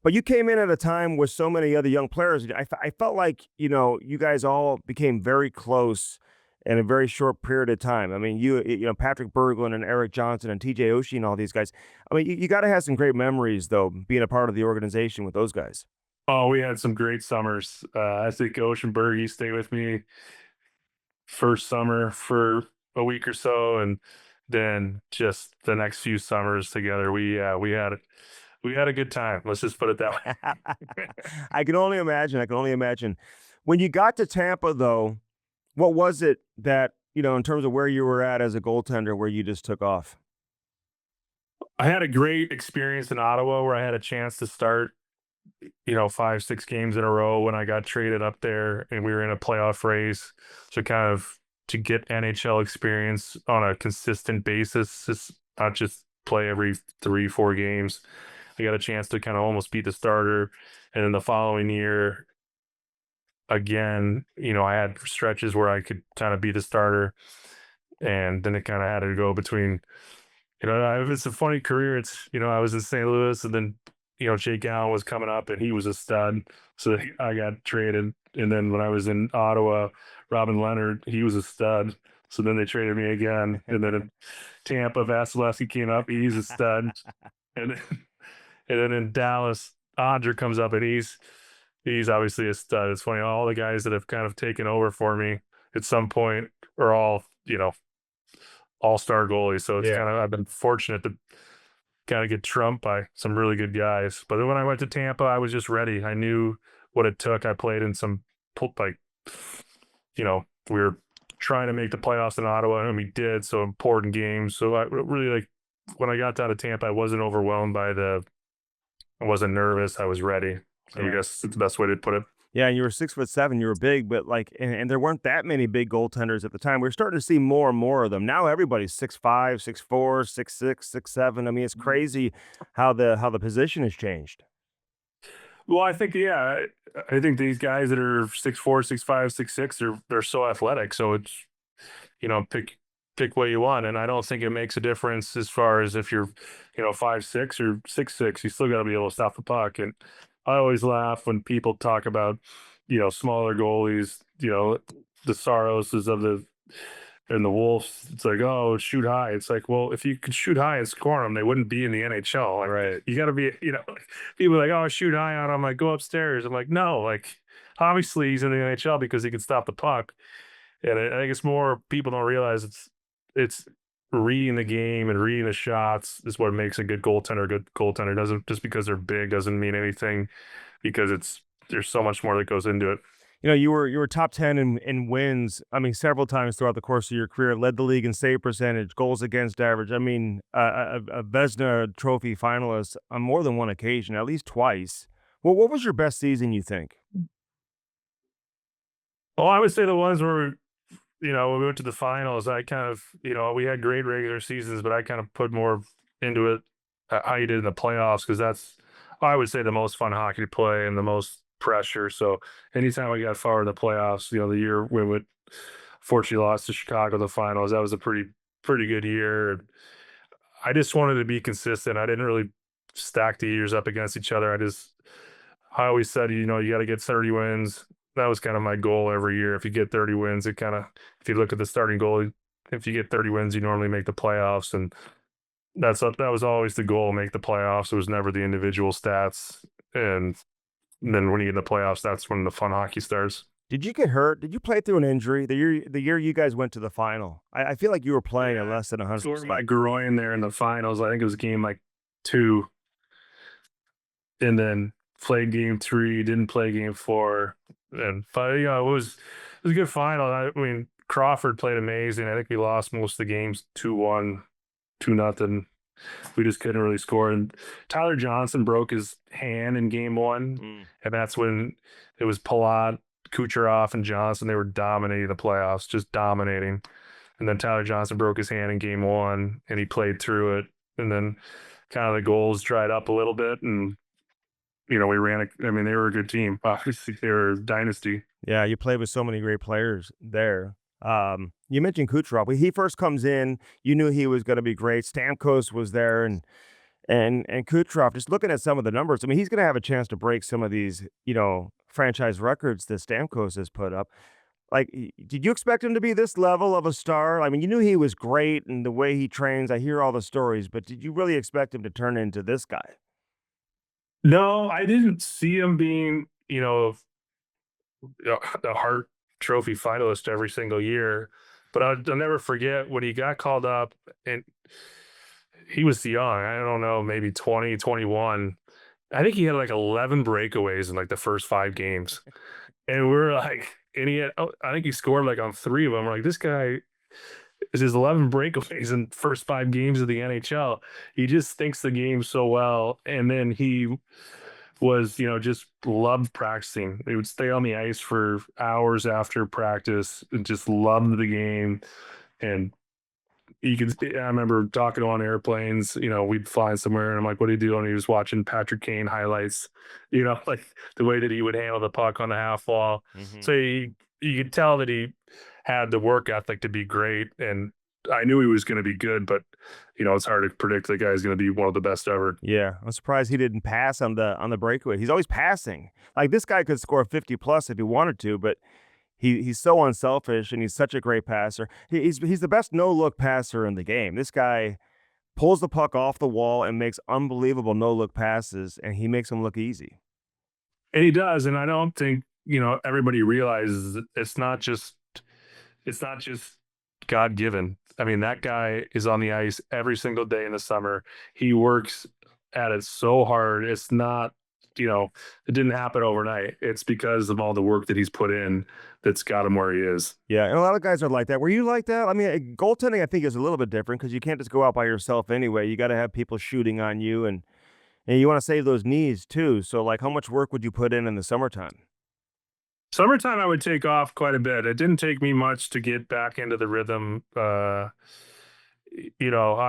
But you came in at a time with so many other young players. I felt like, you guys all became very close in a very short period of time. I mean, Patrick Berglund and Eric Johnson and TJ Oshie and all these guys. I mean, you got to have some great memories, though, being a part of the organization with those guys. Oh, we had some great summers. I think Oceanberg, he stayed with me first summer for a week or so, and then just the next few summers together, we had a good time. Let's just put it that way. I can only imagine. I can only imagine. When you got to Tampa, though, what was it that, in terms of where you were at as a goaltender, where you just took off? I had a great experience in Ottawa where I had a chance to start, 5, 6 games in a row when I got traded up there and we were in a playoff race. So kind of to get NHL experience on a consistent basis, just not just play every 3, 4 games. I got a chance to kind of almost be the starter. And then the following year, again, I had stretches where I could kind of be the starter. And then it kind of had to go between, it's a funny career. It's, I was in St. Louis and then, Jake Allen was coming up and he was a stud. So I got traded. And then when I was in Ottawa, Robin Leonard, he was a stud. So then they traded me again. And then in Tampa, Vasilevsky came up. He's a stud. And then, and then in Dallas, Andre comes up and he's obviously a stud. It's funny, all the guys that have kind of taken over for me at some point are all, all-star goalies. So it's kind of, I've been fortunate to kind of get trumped by some really good guys. But then when I went to Tampa, I was just ready. I knew what it took. I played in some, like, we were trying to make the playoffs in Ottawa, and we did. So important games. So I really, like, when I got down to Tampa, I wasn't overwhelmed by I wasn't nervous. I was ready. I guess it's the best way to put it. Yeah, and you were 6'7", you were big, but and there weren't that many big goaltenders at the time. We are starting to see more and more of them. Now everybody's 6'5", 6'4", 6'6", 6'7". I mean, it's crazy how the position has changed. Well, I think, yeah, I think these guys that are 6'4", 6'5", 6'6", they're so athletic. So it's, pick what you want. And I don't think it makes a difference as far as if you're, 5'6" or 6'6", you still got to be able to stop the puck. And I always laugh when people talk about, smaller goalies, the Saroses of and the Wolves. It's like, oh, shoot high. It's like, well, if you could shoot high and score them, they wouldn't be in the NHL. Like, Right. you got to be, people are like, oh, shoot high on him. Like, go upstairs. I'm like, no, like, obviously he's in the NHL because he can stop the puck. And I think it's more people don't realize it's reading the game and reading the shots is what makes a good goaltender. A good goaltender doesn't just because they're big doesn't mean anything because there's so much more that goes into it. You were top 10 in wins. I mean, several times throughout the course of your career, led the league in save percentage, goals against average. I mean, a Vezina Trophy finalist on more than one occasion, at least twice. Well, what was your best season, you think? Well, I would say the ones where when we went to the finals, I kind of, we had great regular seasons, but I kind of put more into it how you did in the playoffs because that's, I would say, the most fun hockey to play and the most pressure. So anytime we got far in the playoffs, the year we would fortunately lost to Chicago in the finals, that was a pretty good year. I just wanted to be consistent. I didn't really stack the years up against each other. I always said, you got to get 30 wins. That was kind of my goal every year. If you get 30 wins, it kind of, if you look at the starting goal, if you get 30 wins, you normally make the playoffs. And that was always the goal, make the playoffs. It was never the individual stats. And then when you get in the playoffs, that's when the fun hockey starts. Did you get hurt? Did you play through an injury the year you guys went to the final? I feel like you were playing at less than 100%. Tore my groin there in the finals. I think it was game like 2. And then played game 3, didn't play game 4. But it was a good final. I mean, Crawford played amazing. I think we lost most of the games 2-1, 2-0. We just couldn't really score. And Tyler Johnson broke his hand in game 1. And that's when it was Palat, Kucherov, and Johnson. They were dominating the playoffs, just dominating. And then Tyler Johnson broke his hand in game 1 and he played through it. And then kind of the goals dried up a little bit. And we ran I mean, they were a good team. Obviously, they were a dynasty. Yeah, you played with so many great players there. You mentioned Kucherov. When he first comes in, you knew he was going to be great. Stamkos was there, and And Kucherov, just looking at some of the numbers, I mean, he's going to have a chance to break some of these, franchise records that Stamkos has put up. Like, did you expect him to be this level of a star? I mean, you knew he was great and the way he trains. I hear all the stories, but did you really expect him to turn into this guy? No, I didn't see him being, the Hart Trophy finalist every single year. But I'll never forget when he got called up, and he was young. I don't know, maybe 20, 21. I think he had like 11 breakaways in like the first 5 games. And we're like, and he had, oh, I think he scored like on 3 of them. We're like, this guy is his 11 breakaways in first 5 games of the NHL. He just thinks the game so well. And then he was, just loved practicing. He would stay on the ice for hours after practice and just loved the game. And I remember talking on airplanes, we'd fly somewhere and I'm like, what do you do? And he was watching Patrick Kane highlights, like the way that he would handle the puck on the half wall. Hmm. So you could tell that he had the work ethic to be great. And I knew he was going to be good, but it's hard to predict the guy's going to be one of the best ever. Yeah, I'm surprised he didn't pass on the breakaway. He's always passing. Like this guy could score 50 plus if he wanted to, but he's so unselfish and he's such a great passer. He's the best no look passer in the game. This guy pulls the puck off the wall and makes unbelievable no look passes, and he makes them look easy. And he does. And I don't think, everybody realizes that it's not just God given. I mean, that guy is on the ice every single day in the summer. He works at it so hard. It's not, it didn't happen overnight. It's because of all the work that he's put in that's got him where he is. Yeah, and a lot of guys are like that. Were you like that? I mean, goaltending I think is a little bit different because you can't just go out by yourself anyway. You got to have people shooting on you, and you want to save those knees too. So, like, how much work would you put in the summertime? Summertime, I would take off quite a bit. It didn't take me much to get back into the rhythm. I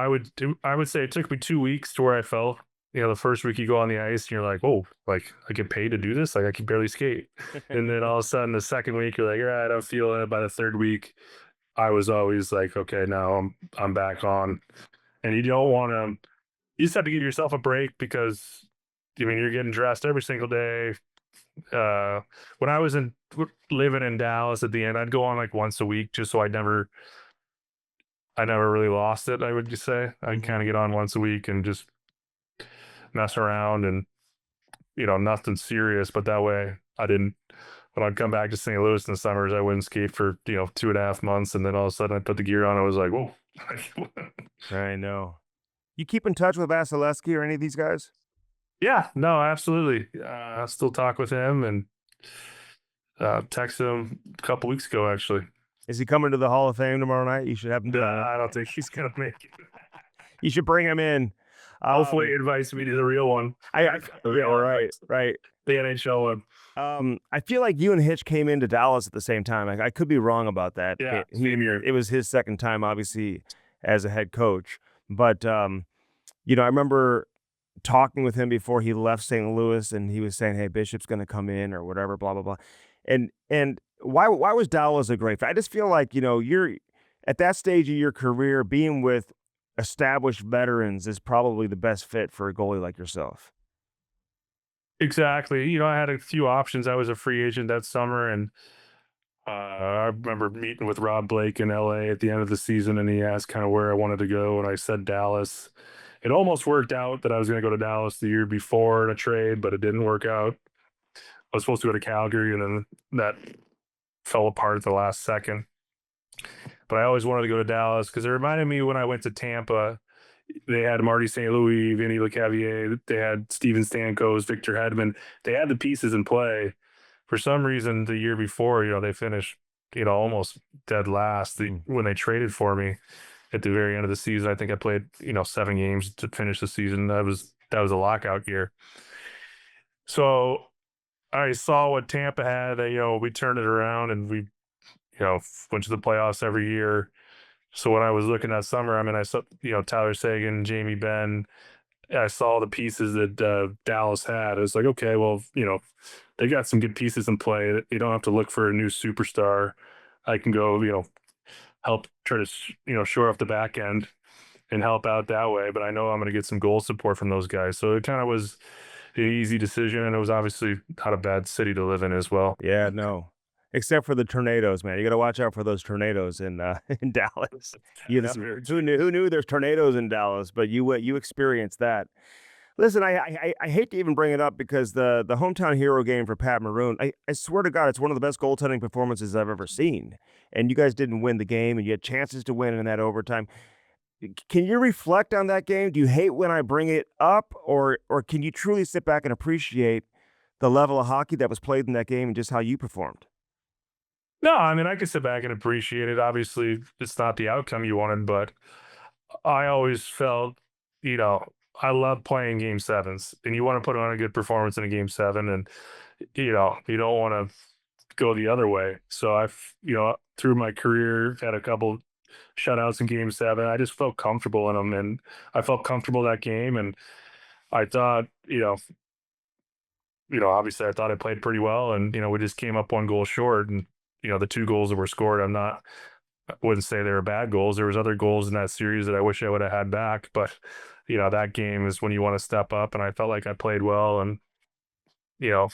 would say it took me 2 weeks to where I felt. The first week you go on the ice and you're like, oh, like I get paid to do this. Like I can barely skate. And then all of a sudden, the second week you're like, all right, I'm feeling it. By the third week, I was always like, okay, now I'm back on. And you don't want to. You just have to give yourself a break because, I mean, you're getting dressed every single day. When I was living in Dallas at the end, I'd go on like once a week just so I never really lost it. I would just say I'd Hmm. kind of get on once a week and just mess around and nothing serious. But that way, I didn't. When I'd come back to St. Louis in the summers, I wouldn't skate for 2.5 months, and then all of a sudden I put the gear on. I was like, whoa. I know. You keep in touch with Vasilevsky or any of these guys? Yeah, no, absolutely. I still talk with him and texted him a couple weeks ago actually. Is he coming to the Hall of Fame tomorrow night? You should have him. I don't think he's gonna make it. You should bring him in. Hopefully, he Um, invites me to the real one. I yeah, right, right. The NHL one. I feel like you and Hitch came into Dallas at the same time. I could be wrong about that. Yeah, same year. It was his second time, obviously, as a head coach. But I remember talking with him before he left St. Louis, and he was saying, "Hey, Bishop's going to come in or whatever." Blah blah blah. And why was Dallas a great fit? I just feel like you're at that stage of your career, being with established veterans is probably the best fit for a goalie like yourself. Exactly. I had a few options. I was a free agent that summer, and I remember meeting with Rob Blake in LA at the end of the season, and he asked kind of where I wanted to go, and I said Dallas. It almost worked out that I was going to go to Dallas the year before in a trade, but it didn't work out. I was supposed to go to Calgary, and then that fell apart at the last second. But I always wanted to go to Dallas because it reminded me when I went to Tampa. They had Marty St. Louis, Vinny Lecavalier. They had Steven Stamkos, Victor Hedman. They had the pieces in play. For some reason, the year before, they finished, almost dead last. Mm. When they traded for me at the very end of the season, I think I played, 7 games to finish the season. That was a lockout year. So I saw what Tampa had. We turned it around and we, went to the playoffs every year. So when I was looking that summer, I mean, I saw, Tyler Seguin, Jamie Benn. I saw the pieces that Dallas had. It was like, okay, well, they got some good pieces in play. You don't have to look for a new superstar. I can go, help try to, shore up the back end. and help out that way. But I know I'm going to get some goal support from those guys. So it kind of was an easy decision, and it was obviously not a bad city to live in as well. Yeah, no. Except for the tornadoes, man. You got to watch out for those tornadoes in in Dallas. You know, That's very who knew? Who knew there's tornadoes in Dallas? But you experienced that. Listen, I hate to even bring it up because the hometown hero game for Pat Maroon, I swear to God, it's one of the best goaltending performances I've ever seen. And you guys didn't win the game, and you had chances to win in that overtime. Can you reflect on that game? Do you hate when I bring it up, or can you truly sit back and appreciate the level of hockey that was played in that game and just how you performed? No, I mean, I can sit back and appreciate it. Obviously, it's not the outcome you wanted, but I always felt, you know, I love playing game sevens, and you want to put on a good performance in a game seven, and you don't want to go the other way. So through my career, had a couple shutouts in game seven. I just felt comfortable in them, and I felt comfortable that game, and I thought, obviously I thought I played pretty well, and we just came up one goal short, and the two goals that were scored, I wouldn't say they were bad goals. There was other goals in that series that I wish I would have had back, but that game is when you want to step up, and I felt like I played well, and you know,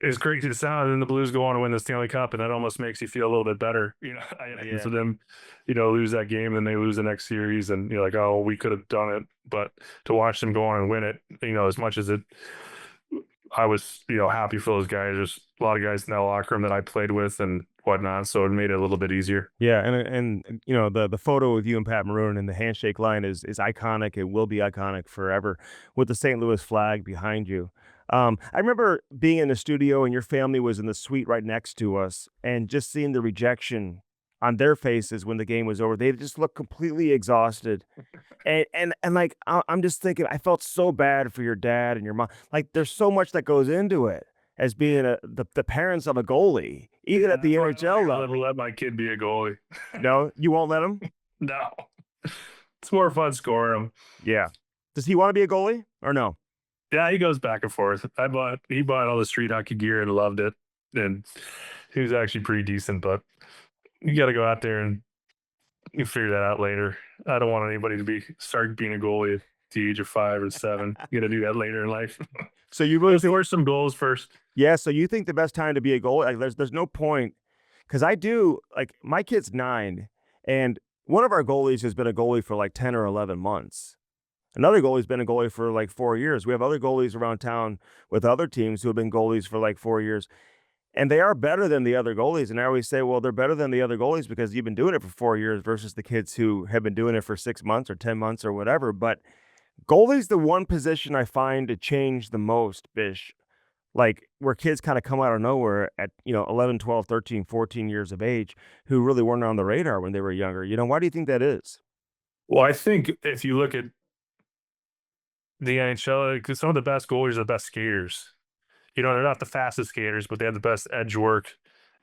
it's crazy to sound, and the Blues go on to win the Stanley Cup, and that almost makes you feel a little bit better. And Yeah. for them, lose that game, and they lose the next series, and you're like, oh, we could have done it. But to watch them go on and win it, as much as I was, happy for those guys. There's a lot of guys in that locker room that I played with and whatnot, so it made it a little bit easier. Yeah, and the photo of you and Pat Maroon and the handshake line is iconic. It will be iconic forever with the St. Louis flag behind you. I remember being in the studio and your family was in the suite right next to us, and just seeing the rejection on their faces when the game was over. They just looked completely exhausted. And like I'm just thinking, I felt so bad for your dad and your mom. Like there's so much that goes into it as being the parents of a goalie, even Yeah, at the that's why I NHL don't level. ever let my kid be a goalie. No, you won't let him? No, it's more fun scoring them. Yeah. Does he want to be a goalie or no? Yeah, he goes back and forth. He bought all the street hockey gear and loved it, and he was actually pretty decent. But you got to go out there and you figure that out later. I don't want anybody to start being a goalie at the age of 5 or 7. You got to do that later in life. So you really Let's think, score some goals first. yeah, so you think the best time to be a goalie, like there's no point because I do, like my kid's 9, and one of our goalies has been a goalie for like 10 or 11 months. Another goalie's been a goalie for like 4 years. We have other goalies around town with other teams who have been goalies for like 4 years, and they are better than the other goalies. And I always say, well, they're better than the other goalies because you've been doing it for 4 years versus the kids who have been doing it for 6 months or 10 months or whatever. But goalie's the one position I find to change the most, Bish. Like where kids kind of come out of nowhere at, 11, 12, 13, 14 years of age who really weren't on the radar when they were younger. Why do you think that is? Well, I think if you look at the NHL, because some of the best goalies are the best skaters. They're not the fastest skaters, but they have the best edge work.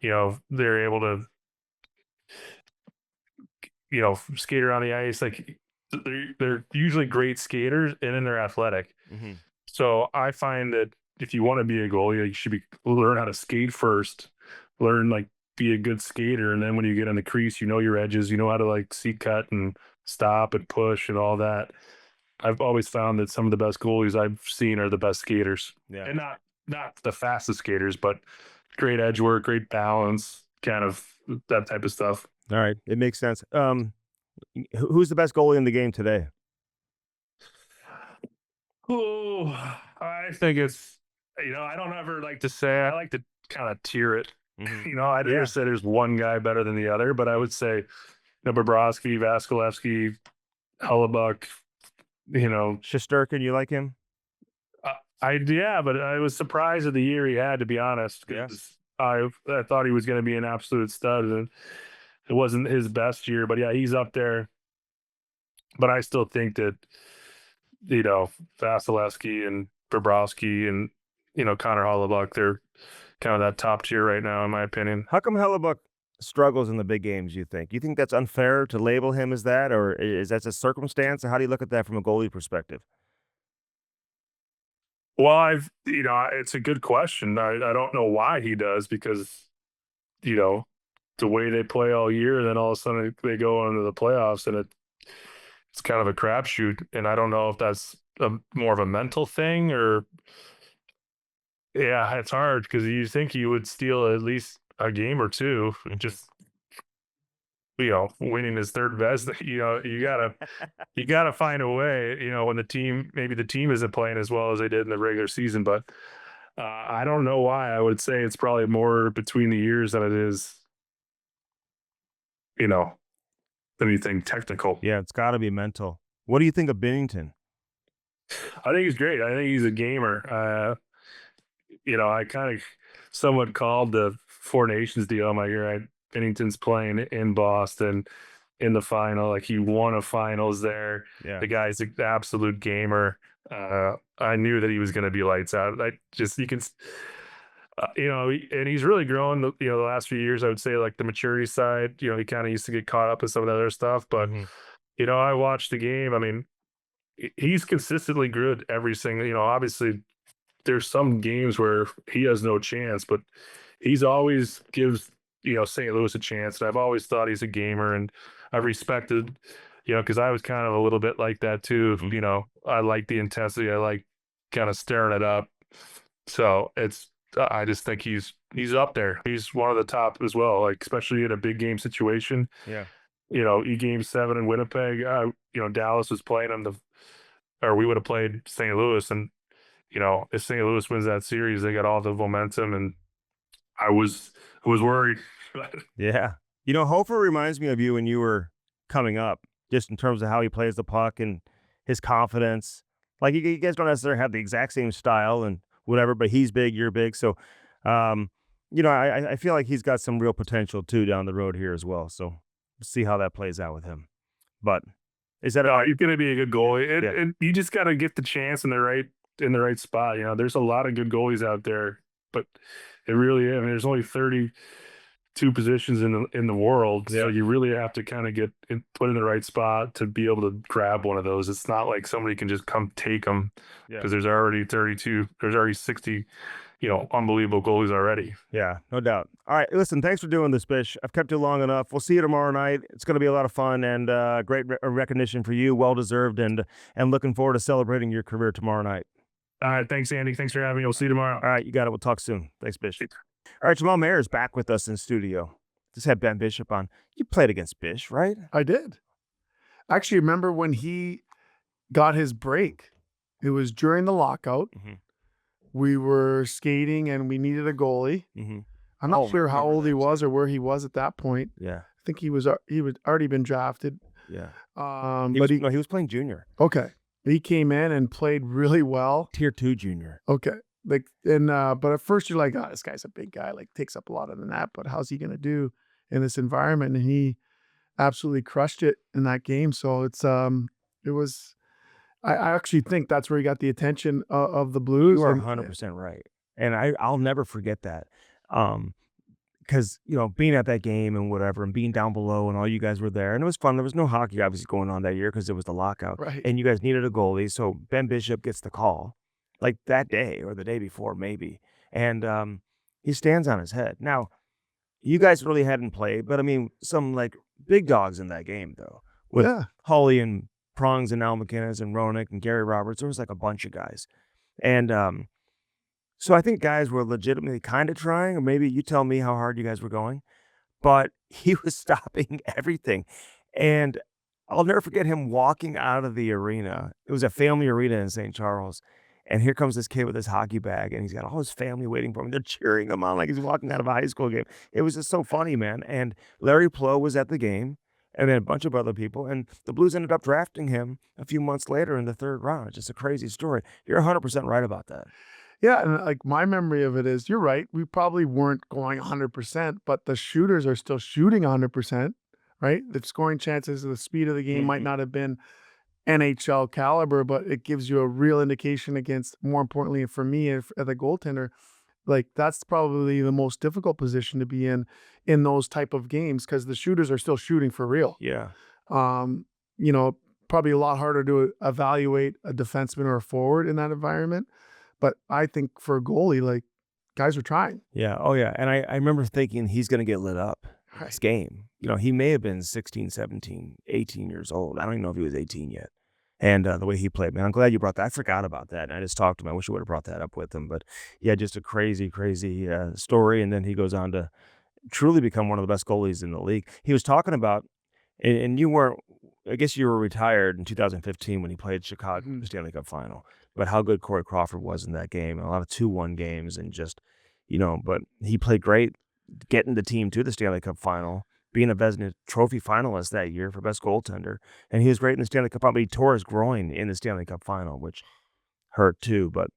They're able to, skate around the ice. Like they're usually great skaters, and then they're athletic. Hmm. So I find that if you want to be a goalie, you should learn how to skate first, learn like be a good skater, and then when you get in the crease, you know your edges, you know how to like seat cut and stop and push and all that. I've always found that some of the best goalies I've seen are the best skaters, Yeah. and not the fastest skaters, but great edge work, great balance, kind of that type of stuff. All right. It makes sense. Who's the best goalie in the game today? Oh, I think it's I don't ever like to say. I like to kind of tier it. Hmm. I never Yeah. say there's one guy better than the other, but I would say Bobrovsky, Vasilevsky, Hellebuck. Shesterkin, you like him? Uh, yeah, but I was surprised at the year he had, to be honest, Yeah. because I thought he was going to be an absolute stud, and it wasn't his best year. But yeah, he's up there. But I still think that Vasilevsky and Bobrovsky and Connor Hellebuck, they're kind of that top tier right now, in my opinion. How come Hellebuck struggles in the big games, you think? You think that's unfair to label him as that, or is that a circumstance? Or how do you look at that from a goalie perspective? Well, it's a good question. I don't know why he does, because you know the way they play all year, and then all of a sudden they go into the playoffs, and it's kind of a crapshoot, and I don't know if that's more of a mental thing or yeah, it's hard because you think you would steal at least a game or two, and just winning his third best. You gotta find a way. When maybe the team isn't playing as well as they did in the regular season, but I don't know why. I would say it's probably more between the years than it is, you know, anything technical. Yeah, it's got to be mental. What do you think of Bennington? I think he's great. I think he's a gamer. I kind of somewhat called the Four Nations deal. I'm like, you're right. Bennington's playing in Boston in the final. Like he won a finals there. Yeah. The guy's an absolute gamer. I knew that he was going to be lights out. You can, and he's really grown. The last few years, I would say like the maturity side. He kind of used to get caught up in some of the other stuff, but Hmm. I watched the game. I mean, he's consistently good every single. Obviously there's some games where he has no chance, but he's always gives St. Louis a chance. And I've always thought he's a gamer, and I've respected, because I was kind of a little bit like that too. Hmm. I like the intensity. I like kind of staring it up. So I just think he's up there. He's one of the top as well. Like especially in a big game situation. Yeah. Game 7 in Winnipeg. Dallas was playing on or we would have played St. Louis, and if St. Louis wins that series, they got all the momentum, and I was worried. Yeah. Hofer reminds me of you when you were coming up, just in terms of how he plays the puck and his confidence. Like you guys don't necessarily have the exact same style and whatever, but he's big, you're big. So, I feel like he's got some real potential too down the road here as well. So, we'll see how that plays out with him. But is that No, he's going to be a good goalie, and, yeah. and you just got to get the chance in the right spot. There's a lot of good goalies out there, but it really is. I mean, there's only 32 positions in the world, so Yeah. you really have to kind of put in the right spot to be able to grab one of those. It's not like somebody can just come take them Yeah. because there's already 32, there's already 60, unbelievable goalies already. Yeah, no doubt. All right, listen, thanks for doing this, Bish. I've kept you long enough. We'll see you tomorrow night. It's going to be a lot of fun and great recognition for you, well deserved, and looking forward to celebrating your career tomorrow night. All right, thanks, Andy. Thanks for having me. We'll see you tomorrow. All right, you got it. We'll talk soon. Thanks, Bish. All right, Jamal Mayers back with us in studio. Just had Ben Bishop on. You played against Bish, right? I did. I actually remember when he got his break. It was during the lockout. Mhm. We were skating and we needed a goalie. Mm-hmm. I'm not Oh, sure how remember old he that. was or where he was at that point. Yeah, I think he was already been drafted. yeah. But He was playing junior, okay. He came in and played really well. tier 2 junior. Okay. But at first you're like, oh, this guy's a big guy, like takes up a lot of the net, but how's he gonna do in this environment? And he absolutely crushed it in that game. So it was I actually think that's where he got the attention of the Blues. You are And 100% right, and I'll never forget that. Because being at that game and whatever, and being down below, and all you guys were there, and it was fun. There was no hockey obviously going on that year because it was the lockout, right. and you guys needed a goalie. So Ben Bishop gets the call, like that day or the day before, maybe, and he stands on his head. Now, you guys really hadn't played, but I mean, some like big dogs in that game though, with Yeah. Holly and Prongs and Al McInnes and Ronick and Gary Roberts. There was like a bunch of guys, and so I think guys were legitimately kind of trying, or maybe you tell me how hard you guys were going, but he was stopping everything. And I'll never forget him walking out of the arena. It was a family arena in St. Charles. And here comes this kid with his hockey bag, and he's got all his family waiting for him. They're cheering him on like he's walking out of a high school game. It was just so funny, man. And Larry Plow was at the game, and then a bunch of other people. And the Blues ended up drafting him a few months later in the 3rd round. It's just a crazy story. You're 100% right about that. Yeah, and like my memory of it is, you're right. We probably weren't going 100%, but the shooters are still shooting 100%, right? The scoring chances, the speed of the game might Mhm. not have been NHL caliber, but it gives you a real indication against, more importantly for me, as a goaltender, like that's probably the most difficult position to be in those type of games because the shooters are still shooting for real. Yeah. Um, Probably a lot harder to evaluate a defenseman or a forward in that environment. But I think for a goalie, like guys are trying. Yeah. Oh, yeah. And I remember thinking he's going to get lit up. this game. He may have been 16, 17, 18 years old. I don't even know if he was 18 yet. And the way he played, man, I'm glad you brought that. I forgot about that. And I just talked to him. I wish I would have brought that up with him. But yeah, just a crazy, crazy story. And then he goes on to truly become one of the best goalies in the league. He was talking about, and you weren't, I guess you were retired in 2015 when he played Chicago in the Stanley Cup final, but how good Corey Crawford was in that game. A lot of 2-1 games and just, but he played great getting the team to the Stanley Cup final, being a Vezina Trophy finalist that year for best goaltender. And he was great in the Stanley Cup final, but he tore his groin in the Stanley Cup final, which hurt too. But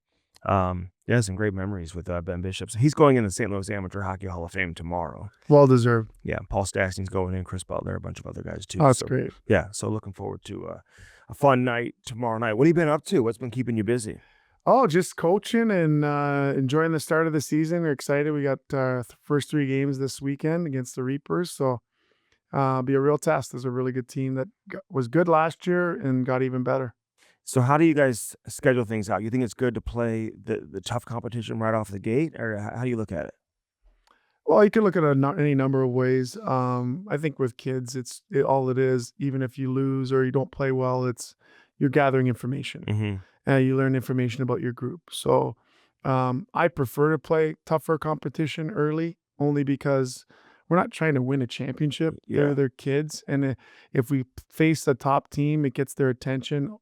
yeah, some great memories with Ben Bishop. So he's going in the St. Louis Amateur Hockey Hall of Fame tomorrow. Well deserved. Yeah, Paul Stastny's going in, Chris Butler, a bunch of other guys too. Oh, that's great. Yeah, so looking forward to a fun night tomorrow night. What have you been up to? What's been keeping you busy? Oh, just coaching and enjoying the start of the season. We're excited. We got our first 3 games this weekend against the Reapers. So be a real test. There's a really good team that was good last year and got even better. So how do you guys schedule things out? You think it's good to play the tough competition right off the gate, or how do you look at it? Well, you can look at any number of ways. I think with kids, all it is. Even if you lose or you don't play well, you're gathering information. Mm-hmm. You learn information about your group. So I prefer to play tougher competition early, only because we're not trying to win a championship. Yeah. They're kids. And if we face the top team, it gets their attention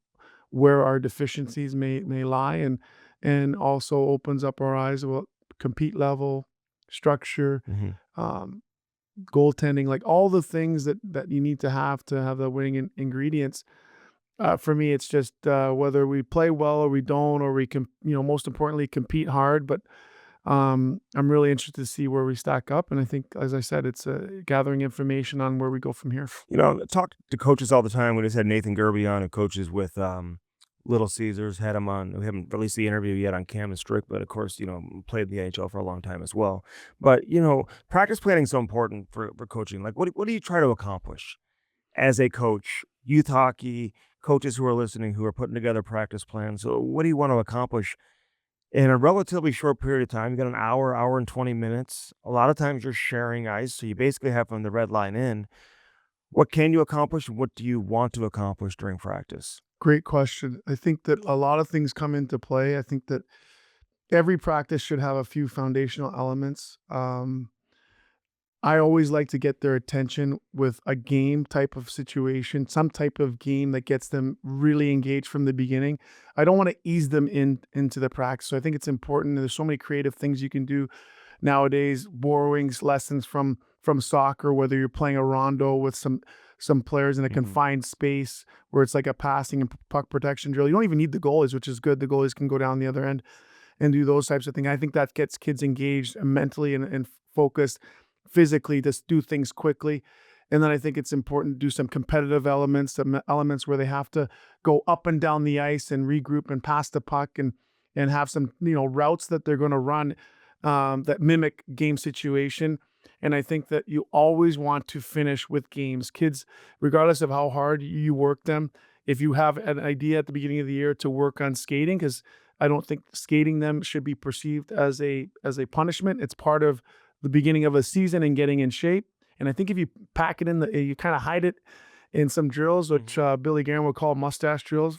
where our deficiencies may lie, and also opens up our eyes about compete level, structure, Mm-hmm. goaltending, like all the things that you need to have the winning ingredients. For me, it's just whether we play well or we don't, or we can, most importantly, compete hard. But I'm really interested to see where we stack up. And I think, as I said, it's gathering information on where we go from here. I talk to coaches all the time. We just had Nathan Gerby on, who coaches with Little Caesars. Had him on. We haven't released the interview yet on Cam and Strick, but of course, played in the NHL for a long time as well. But practice planning is so important for coaching. Like, what do you try to accomplish as a coach? Youth hockey coaches who are listening, who are putting together practice plans. So, what do you want to accomplish in a relatively short period of time? You got an hour and 20 minutes. A lot of times you're sharing ice, so you basically have from the red line in. What can you accomplish? What do you want to accomplish during practice? Great question. I think that a lot of things come into play. I think that every practice should have a few foundational elements. I always like to get their attention with a game type of situation, some type of game that gets them really engaged from the beginning. I don't want to ease them into the practice. So I think it's important. There's so many creative things you can do nowadays, borrowing lessons from soccer, whether you're playing a rondo with some players in a confined space where it's like a passing and puck protection drill. You don't even need the goalies, which is good. The goalies can go down the other end and do those types of things. I think that gets kids engaged mentally and focused, physically, just do things quickly. And then I think it's important to do some competitive elements, some elements where they have to go up and down the ice and regroup and pass the puck and have some, routes that they're going to run that mimic game situation. And I think that you always want to finish with games. Kids, regardless of how hard you work them, if you have an idea at the beginning of the year to work on skating, because I don't think skating them should be perceived as a punishment. It's part of the beginning of a season and getting in shape. And I think if you pack it in, you kind of hide it in some drills, which Billy Guerin would call mustache drills,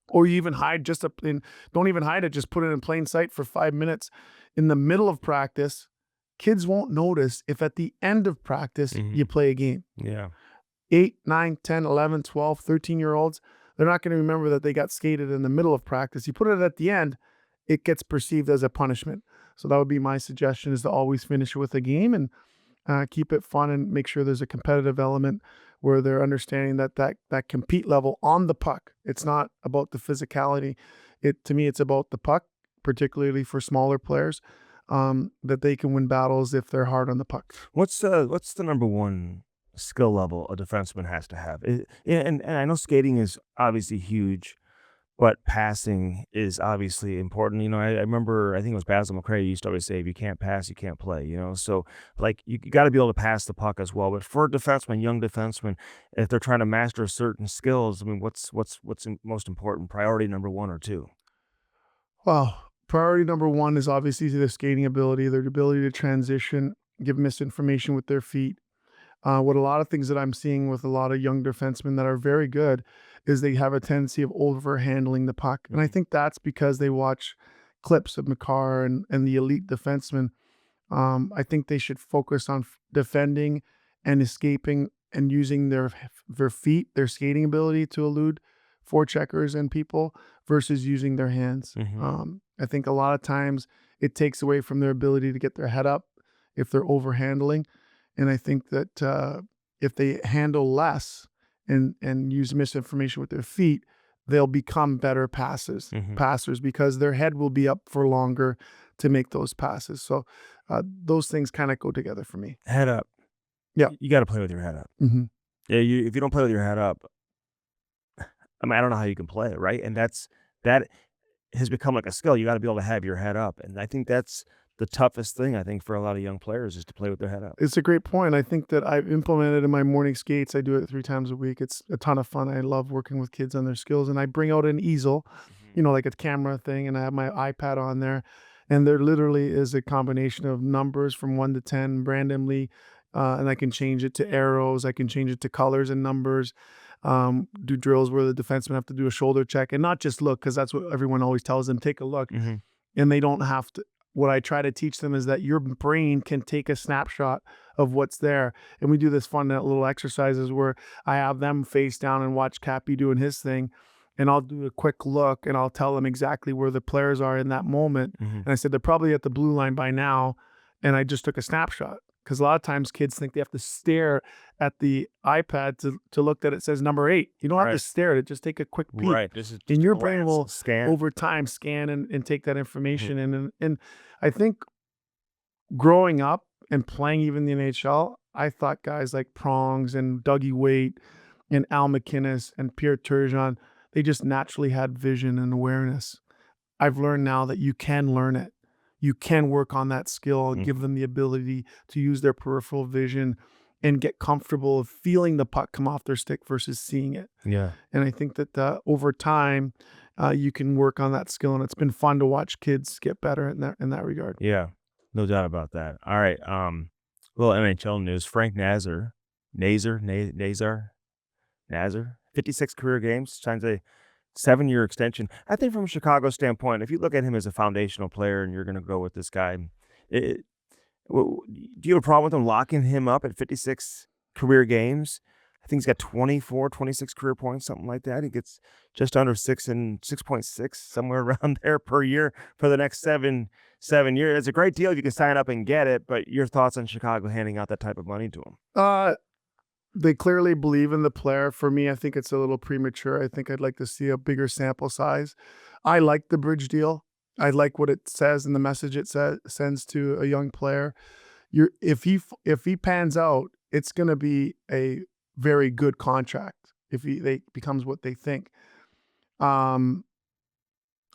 or you even hide don't even hide it, just put it in plain sight for 5 minutes in the middle of practice. Kids won't notice if at the end of practice you play a game. Yeah. 8, 9, 10, 11, 12, 13-year-olds, they're not going to remember that they got skated in the middle of practice. You put it at the end, it gets perceived as a punishment. So that would be my suggestion, is to always finish with a game and keep it fun and make sure there's a competitive element where they're understanding that compete level on the puck. It's not about the physicality. To me, it's about the puck, particularly for smaller players, that they can win battles if they're hard on the puck. What's the number one skill level a defenseman has to have? And I know skating is obviously huge, but passing is obviously important. I remember, I think it was Basil McCray used to always say, if you can't pass, you can't play, So, like, you got to be able to pass the puck as well. But for a defenseman, young defenseman, if they're trying to master certain skills, I mean, what's most important? Priority number 1 or 2? Well, priority number 1 is obviously their skating ability, their ability to transition, give misinformation with their feet, What a lot of things that I'm seeing with a lot of young defensemen that are very good is they have a tendency of overhandling the puck. And I think that's because they watch clips of McCarr and the elite defensemen. I think they should focus on defending and escaping and using their feet, their skating ability to elude forecheckers and people versus using their hands. I think a lot of times it takes away from their ability to get their head up if they're overhandling. And I think that if they handle less and use misinformation with their feet, they'll become better passers because their head will be up for longer to make those passes. So those things kind of go together for me. Head up. Yeah. You got to play with your head up. Yeah, if you don't play with your head up, I mean, I don't know how you can play it, right? And that has become like a skill. You got to be able to have your head up. And I think that's the toughest thing, I think, for a lot of young players is to play with their head up. It's a great point. I think that I've implemented in my morning skates. I do it 3 times a week. It's a ton of fun. I love working with kids on their skills. And I bring out an easel, like a camera thing, and I have my iPad on there. And there literally is a combination of numbers from 1 to 10 randomly. And I can change it to arrows. I can change it to colors and numbers. Do drills where the defensemen have to do a shoulder check and not just look, because that's what everyone always tells them, take a look. And they don't have to. What I try to teach them is that your brain can take a snapshot of what's there. And we do this fun little exercises where I have them face down and watch Cappy doing his thing. And I'll do a quick look and I'll tell them exactly where the players are in that moment. And I said, they're probably at the blue line by now. And I just took a snapshot. Because a lot of times kids think they have to stare at the iPad to look that it says number 8. You don't have to stare at it. Just take a quick peek. Right. This is and your brain will, scan over time, scan and take that information. And I think growing up and playing even the NHL, I thought guys like Prongs and Dougie Waite and Al McInnes and Pierre Turgeon, they just naturally had vision and awareness. I've learned now that you can learn it. You can work on that skill and give them the ability to use their peripheral vision and get comfortable of feeling the puck come off their stick versus seeing it. Yeah. And I think that over time, you can work on that skill, and it's been fun to watch kids get better in that regard. Yeah, no doubt about that. All right, little NHL news. Frank Nazar, 56 career games, signs a 7-year extension. I think from a Chicago standpoint, if you look at him as a foundational player and you're going to go with this guy, do you have a problem with him locking him up at 56 career games? I think he's got 26 career points, something like that. He gets just under 6.6, somewhere around there per year for the next seven years. It's a great deal if you can sign up and get it, but your thoughts on Chicago handing out that type of money to him? They clearly believe in the player. For me, I think it's a little premature. I think I'd like to see a bigger sample size. I like the bridge deal. I like what it says and the message it sends to a young player. If he pans out, it's going to be a very good contract if they becomes what they think. I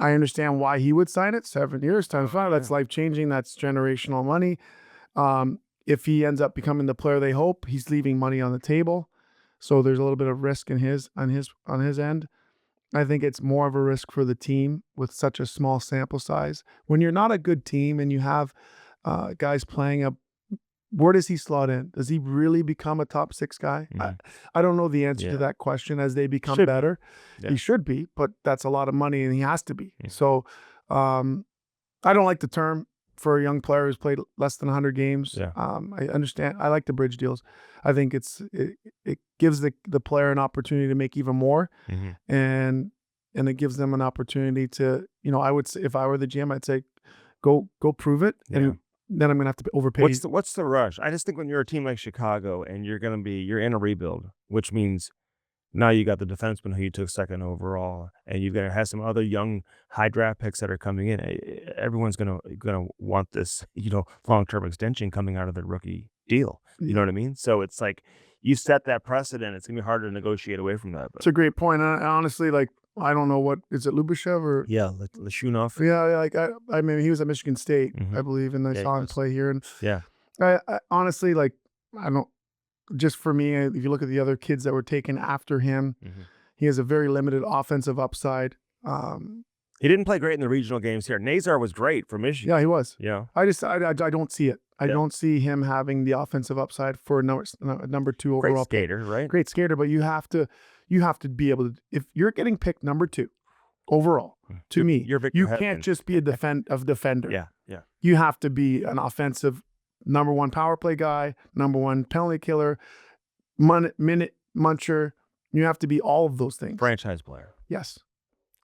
understand why he would sign it. 7 years times 5, that's life-changing. That's generational money. If he ends up becoming the player they hope, he's leaving money on the table. So there's a little bit of risk on his end. I think it's more of a risk for the team with such a small sample size. When you're not a good team and you have guys playing where does he slot in? Does he really become a top 6 guy? I don't know the answer to that question as they become better. Yeah. He should be, but that's a lot of money and he has to be. So I don't like the term for a young player who's played less than 100 games. I understand. I like the bridge deals. I think it gives the player an opportunity to make even more, and it gives them an opportunity to, I would say, if I were the GM, I'd say, go prove it, and then I'm gonna have to overpay. What's the rush? I just think when you're a team like Chicago and you're in a rebuild, which means now you got the defenseman who you took 2nd overall, and you're gonna have some other young high draft picks that are coming in. Everyone's gonna want this, long-term extension coming out of the rookie deal. You know what I mean? So it's like you set that precedent. It's gonna be harder to negotiate away from that. But. It's a great point. I honestly, I don't know what is it, Lubashev or Lashunov. Yeah, I mean, he was at Michigan State, I believe, and I saw him play here. And I honestly, I don't. Just for me, if you look at the other kids that were taken after him, he has a very limited offensive upside. He didn't play great in the regional games here. Nazar was great for Michigan. Yeah, he was. You know, I don't see it. I Yeah. don't see him having the offensive upside for number 2 great overall pick. skater, right? Great skater, but you have to be able to, if you're getting picked number 2 overall, to me, you're Victor you Hedman. can't just be a defender. Yeah. You have to be an offensive number 1 power play guy, number 1 penalty killer, minute muncher. You have to be all of those things. Franchise player. Yes.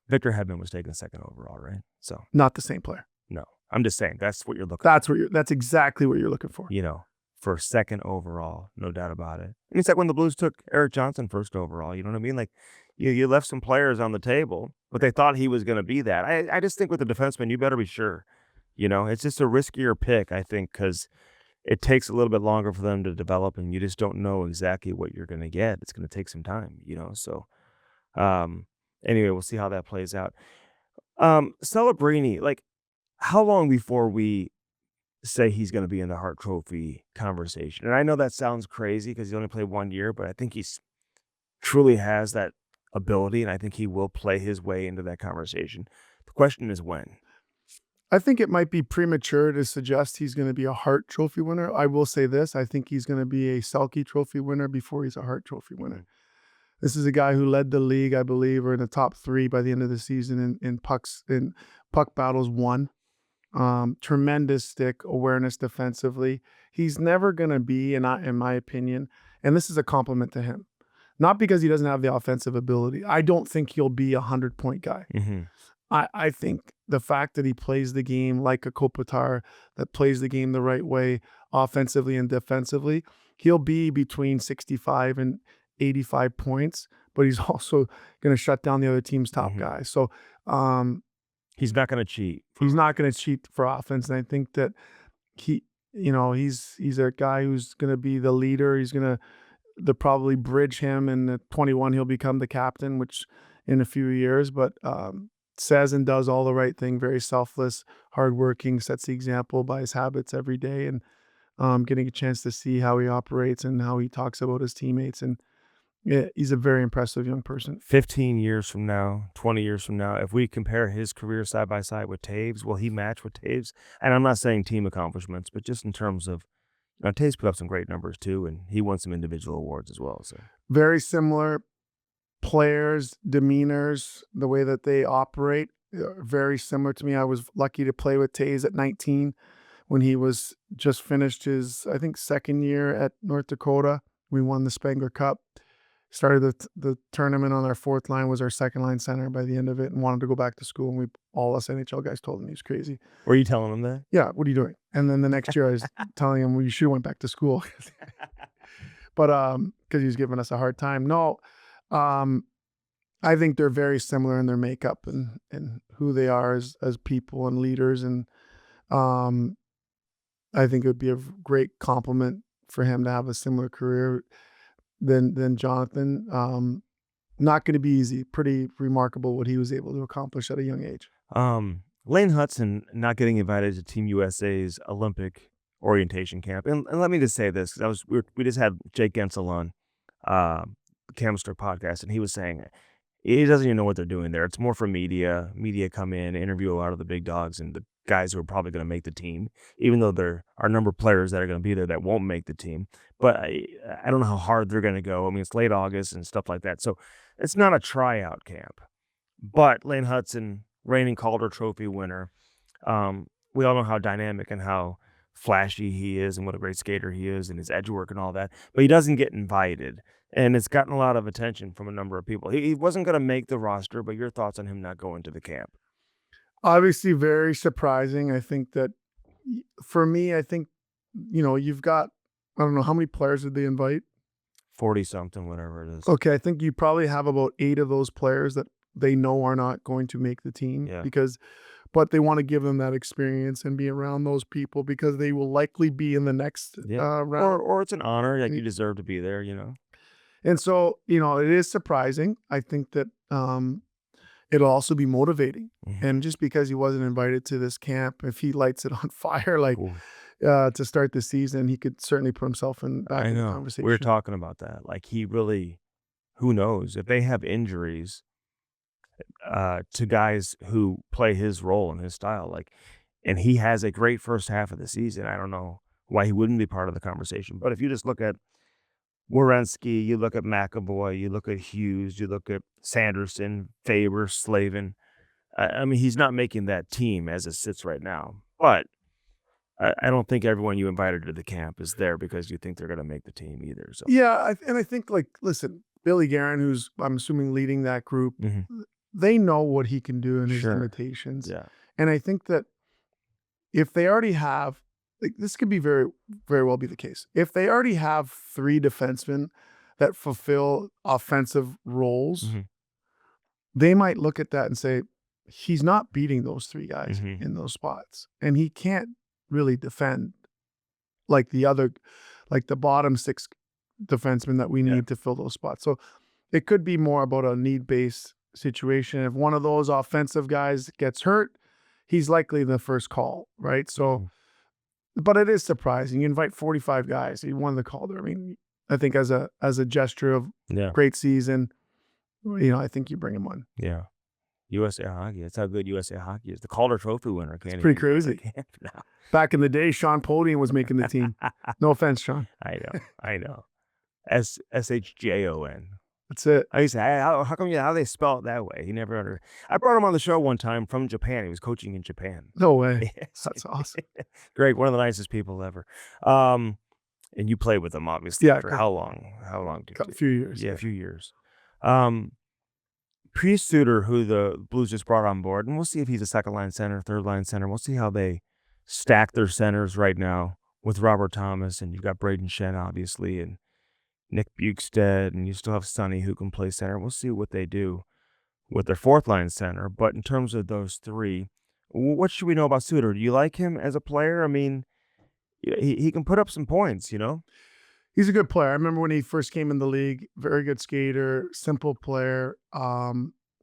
Victor Hedman was taken 2nd overall, right? So Not the same player. no, I'm just saying that's what you're looking. That's exactly what you're looking for. You know, for 2nd overall, no doubt about it. And it's like when the Blues took Eric Johnson 1st overall. You know what I mean? Like you left some players on the table, but they thought he was going to be that. I just think with the defenseman, you better be sure. You know, it's just a riskier pick, I think, because it takes a little bit longer for them to develop, and you just don't know exactly what you're going to get. It's going to take some time, you know. So, anyway, we'll see how that plays out. Celebrini, like, how long before we say he's going to be in the Hart Trophy conversation? And I know that sounds crazy because he only played 1 year, but I think he's truly has that ability, and I think he will play his way into that conversation. The question is when. I think it might be premature to suggest he's going to be a Hart Trophy winner. I will say this. I think he's going to be a Selke Trophy winner before he's a Hart Trophy winner. This is a guy who led the league, I believe, or in the top 3 by the end of the season in puck battles won. Tremendous stick awareness defensively. He's never going to be, in my opinion, and this is a compliment to him, not because he doesn't have the offensive ability. I don't think he'll be a 100-point guy. Mm-hmm. I think the fact that he plays the game like a Kopitar, that plays the game the right way, offensively and defensively, he'll be between 65 and 85 points, but he's also going to shut down the other team's top guy. So he's not going to cheat. He's not going to cheat for offense, and I think that he's a guy who's going to be the leader. He's going to probably bridge him, and at 21 he'll become the captain, which in a few years, but says and does all the right thing, very selfless, hardworking, sets the example by his habits every day, and getting a chance to see how he operates and how he talks about his teammates. And yeah, he's a very impressive young person. 15 years from now, 20 years from now, if we compare his career side by side with Taves, will he match with Taves? And I'm not saying team accomplishments, but just in terms of, Taves put up some great numbers too, and he won some individual awards as well. So very similar players, demeanors, the way that they operate, very similar to me. I was lucky to play with Taves at 19 when he was just finished his, I think, 2nd year at North Dakota. We won the Spengler Cup. Started the tournament on our 4th line, was our 2nd line center by the end of it, and wanted to go back to school. And all us NHL guys told him he was crazy. Were you telling him that? Yeah, what are you doing? And then the next year I was telling him, well, you should have went back to school. But because he was giving us a hard time. No, I think they're very similar in their makeup and who they are as people and leaders. And I think it would be a great compliment for him to have a similar career than Jonathan. Not going to be easy. Pretty remarkable what he was able to accomplish at a young age. Lane Hudson not getting invited to Team USA's Olympic orientation camp. And let me just say this, because we just had Jake Gensel on Camster podcast, and he was saying he doesn't even know what they're doing there. It's more for media. Media come in, interview a lot of the big dogs and the guys who are probably going to make the team, even though there are a number of players that are going to be there that won't make the team. But I don't know how hard they're going to go. I mean, it's late August and stuff like that. So it's not a tryout camp. But Lane Hudson, reigning Calder Trophy winner, we all know how dynamic and how flashy he is and what a great skater he is and his edge work and all that. But he doesn't get invited. And it's gotten a lot of attention from a number of people. He wasn't going to make the roster, but your thoughts on him not going to the camp? Obviously, very surprising. I think that, for me, I think, you've got, I don't know, how many players did they invite? 40-something, whatever it is. Okay, I think you probably have about 8 of those players that they know are not going to make the team. Yeah. But they want to give them that experience and be around those people because they will likely be in the next round. Or it's an honor, like you deserve to be there, And so, it is surprising. I think that it'll also be motivating. Mm-hmm. And just because he wasn't invited to this camp, if he lights it on fire, to start the season, he could certainly put himself back in the conversation. We were talking about that. Like, he really, who knows? If they have injuries, to guys who play his role and his style. Like, and he has a great first half of the season. I don't know why he wouldn't be part of the conversation. But if you just look at Werenski, you look at McAvoy, you look at Hughes, you look at Sanderson, Faber, Slavin. I mean, he's not making that team as it sits right now. But I don't think everyone you invited to the camp is there because you think they're going to make the team either. So Yeah, and I think, like, listen, Billy Guerin, who's I'm assuming leading that group, Mhm. they know what he can do and his Sure. limitations. Yeah. And I think that if they already have, like, this could be very, very well be the case. If they already have 3 defensemen that fulfill offensive roles, Mhm. they might look at that and say, he's not beating those 3 guys Mhm. in those spots. And he can't really defend like the bottom 6 defensemen that we Yeah. need to fill those spots. So it could be more about a need-based situation. If one of those offensive guys gets hurt, he's likely the first call, right? So, Mhm. but it is surprising. You invite 45 guys. He won the Calder. I mean, I think as a gesture of Yeah. great season, I think you bring him on. Yeah. USA Hockey. That's how good USA Hockey is. The Calder Trophy winner can't Pretty even make the crazy. camp now. Back in the day, Sean Podium was making the team. No offense, Sean. I know. SHJON. That's it. I used to say, how come how they spell it that way? He never under. I brought him on the show one time from Japan. He was coaching in Japan. No way. Yes. That's awesome. Great, one of the nicest people ever. And you played with him obviously Yeah, for how long? How long did A few years. Yeah, a few years. Priest Suter, who the Blues just brought on board, and we'll see if he's a second line center, third line center. We'll see how they stack their centers right now with Robert Thomas, and you've got Braden Shen, obviously, and Nick Bukestad, and you still have Sonny who can play center. We'll see what they do with their fourth line center. But in terms of those 3, what should we know about Suter? Do you like him as a player? I mean, he can put up some points, He's a good player. I remember when he first came in the league, very good skater, simple player.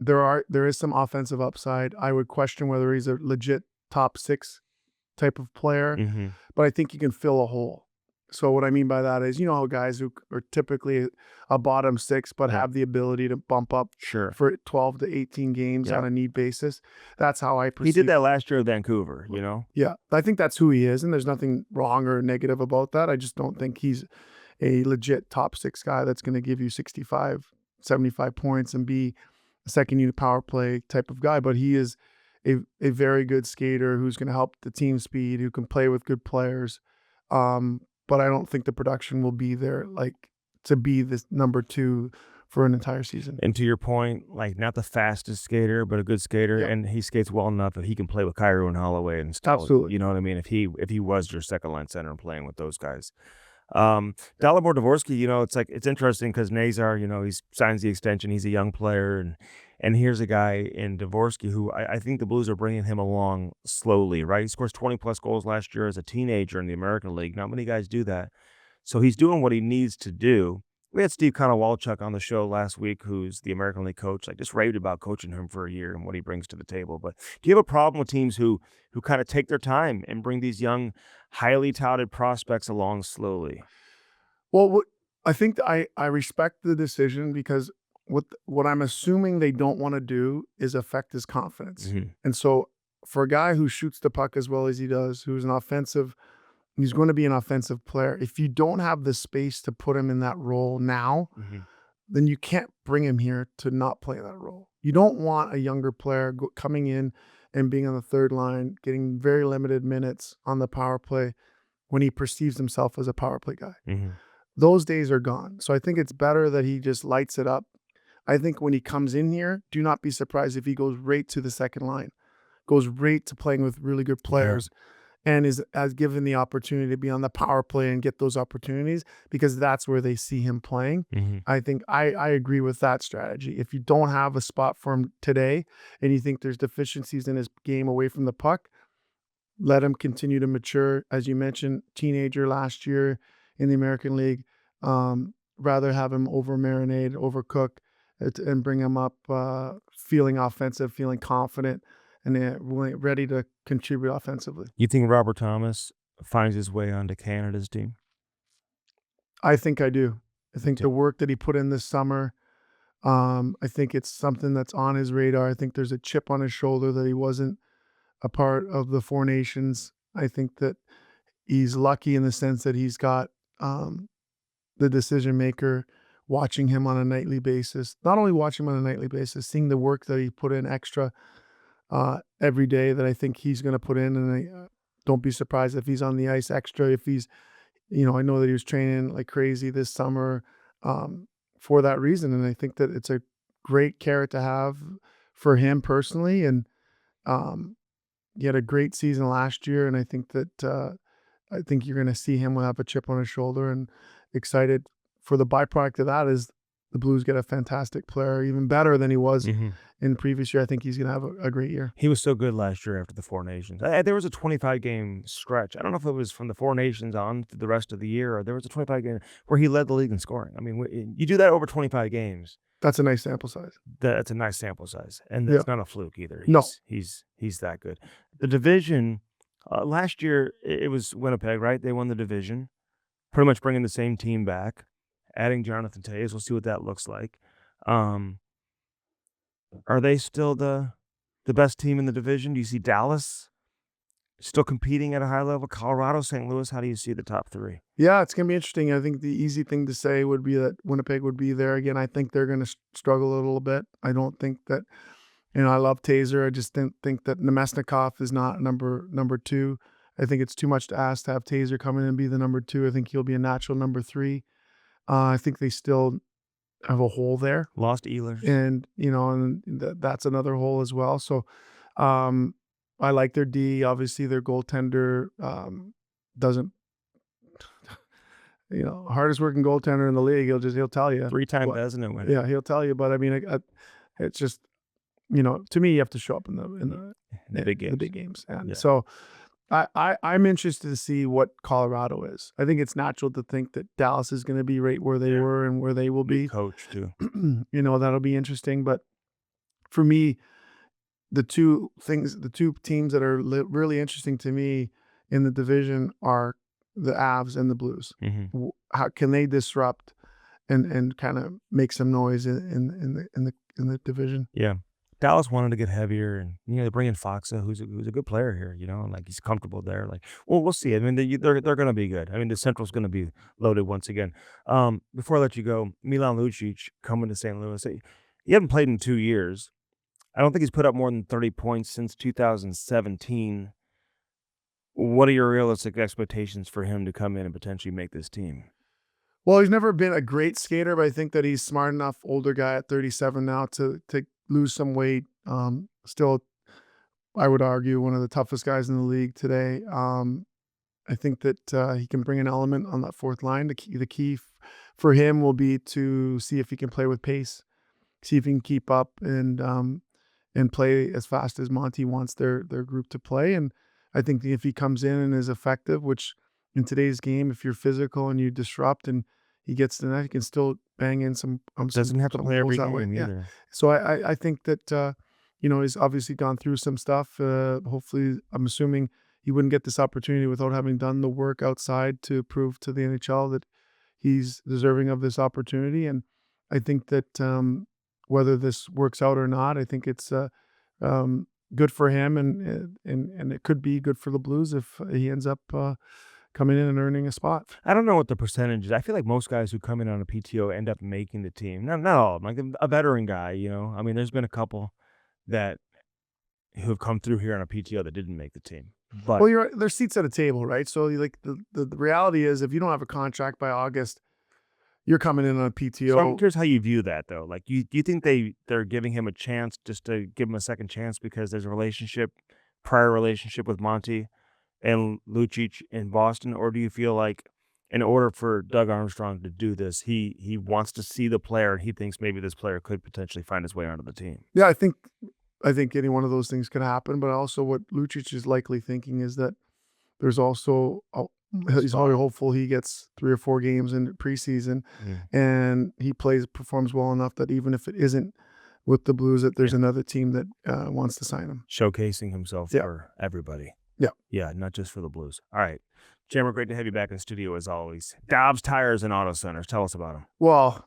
There is some offensive upside. I would question whether he's a legit top 6 type of player, Mm-hmm. but I think he can fill a hole. So what I mean by that is, how guys who are typically a bottom 6 but Yeah. have the ability to bump up Sure. for 12 to 18 games Yeah. on a need basis. That's how I He perceive. did that last year at Vancouver, Yeah, I think that's who he is, and there's nothing wrong or negative about that. I just don't think he's a legit top 6 guy that's going to give you 65, 75 points and be a second unit power play type of guy. But he is a very good skater who's going to help the team speed, who can play with good players. But I don't think the production will be there, like, to be this number 2 for an entire season. And to your point, like, not the fastest skater, but a good skater, Yep. and he skates well enough that he can play with Kyrou and Holloway and still, Absolutely. you know what I mean? If he was your second line center and playing with those guys. Dalibor Dvorsky, it's interesting because Nazar, he signs the extension. He's a young player, and here's a guy in Dvorsky who I think the Blues are bringing him along slowly, right? He scores 20-plus goals last year as a teenager in the American League. Not many guys do that. So he's doing what he needs to do. We had Steve Konowalchuk on the show last week, who's the American League coach. I just raved about coaching him for a year and what he brings to the table. But do you have a problem with teams who kind of take their time and bring these young, highly touted prospects along slowly? Well, I think I respect the decision because what I'm assuming they don't want to do is affect his confidence. Mhm. And so for a guy who shoots the puck as well as he does, he's going to be an offensive player. If you don't have the space to put him in that role now, Mhm. then you can't bring him here to not play that role. You don't want a younger player coming in and being on the third line, getting very limited minutes on the power play when he perceives himself as a power play guy. Mhm. Those days are gone. So I think it's better that he just lights it up. I think when he comes in here, do not be surprised if he goes right to the second line, goes right to playing with really good players, and is given the opportunity to be on the power play and get those opportunities because that's where they see him playing. Mhm. I think I agree with that strategy. If you don't have a spot for him today and you think there's deficiencies in his game away from the puck, let him continue to mature. As you mentioned, teenager last year in the American League. Rather have him over marinade, overcook, and bring him up feeling offensive, feeling confident, and ready to contribute offensively. You think Robert Thomas finds his way onto Canada's team? I think I do. I think too. the work that he put in this summer, I think it's something that's on his radar. I think there's a chip on his shoulder that he wasn't a part of the Four Nations. I think that he's lucky in the sense that he's got the decision maker watching him on a nightly basis. Not only watching him on a nightly basis, seeing the work that he put in extra every day that I think he's going to put in. And I don't be surprised if he's on the ice extra. If he's, I know that he was training like crazy this summer for that reason. And I think that it's a great carrot to have for him personally. And he had a great season last year. And I think that I think you're going to see him have a chip on his shoulder, and excited for the byproduct of that is the Blues get a fantastic player, even better than he was in the previous year. I think he's going to have a great year. He was so good last year after the Four Nations. There was a 25-game stretch. I don't know if it was from the Four Nations on to the rest of the year, or there was a 25-game where he led the league in scoring. I mean, you do that over 25 games. That's a nice sample size. That's a nice sample size, and that's not a fluke either. No. He's that good. The division, last year it was Winnipeg, right? They won the division, pretty much bringing the same team back, adding Jonathan Toews. We'll see what that looks like. Are they still the best team in the division? Do you see Dallas still competing at a high level? Colorado, St. Louis, how do you see the top three? Yeah, it's going to be interesting. I think the easy thing to say would be that Winnipeg would be there again. I think they're going to struggle a little bit. I don't think that, I love Taser. I just didn't think that Nemesnikov is not number two. I think it's too much to ask to have Taser come in and be the number two. I think he'll be a natural number three. I think they still have a hole there. Lost Ehlers. And, that's another hole as well. So I like their D. Obviously, their goaltender doesn't, hardest working goaltender in the league. He'll tell you. 3-time Vezina winner. Yeah, he'll tell you. But I mean, it's just, to me, you have to show up in the big games. The big games. And Yeah. so I'm interested to see what Colorado is. I think it's natural to think that Dallas is going to be right where they were and where they will be. Coach too. That'll be interesting. But for me, the two teams that are really interesting to me in the division are the Avs and the Blues. How can they disrupt and kind of make some noise in the division? Yeah. Dallas wanted to get heavier, and they bring in Foxa, who's a good player here. Like he's comfortable there. Like, well, we'll see. I mean, they're going to be good. I mean, the Central's going to be loaded once again. Before I let you go, Milan Lucic coming to St. Louis. He hasn't played in 2 years. I don't think he's put up more than 30 points since 2017. What are your realistic expectations for him to come in and potentially make this team? Well, he's never been a great skater, but I think that he's smart enough, older guy at 37 now, to lose some weight. Still, I would argue, one of the toughest guys in the league today. I think that he can bring an element on that fourth line. The key for him will be to see if he can play with pace, see if he can keep up and play as fast as Monty wants their group to play. And I think if he comes in and is effective, which in today's game, if you're physical and you disrupt and he gets to the net, he can still bang in some. Doesn't have to play every that way. game either. So I think that he's obviously gone through some stuff. Hopefully, I'm assuming he wouldn't get this opportunity without having done the work outside to prove to the NHL that he's deserving of this opportunity. And I think that whether this works out or not, I think it's good for him, and it could be good for the Blues if he ends up coming in and earning a spot. I don't know what the percentage is. I feel like most guys who come in on a PTO end up making the team. Not all of them. Like a veteran guy, I mean, there's been a couple that who have come through here on a PTO that didn't make the team. But there's seats at a table, right? So the reality is, if you don't have a contract by August, you're coming in on a PTO. So I'm curious how you view that, though. Like, do you think they're giving him a chance just to give him a second chance because there's a prior relationship with Monty and Lucic in Boston? Or do you feel like in order for Doug Armstrong to do this, he wants to see the player and he thinks maybe this player could potentially find his way onto the team? Yeah, I think any one of those things can happen. But also what Lucic is likely thinking is that there's also he's probably hopeful he gets 3 or 4 games in preseason and he performs well enough that even if it isn't with the Blues, that there's another team that wants to sign him. Showcasing himself for everybody. Yeah. Yeah, not just for the Blues. All right. Jammer, great to have you back in the studio as always. Dobbs Tires and Auto Centers. Tell us about them. Well,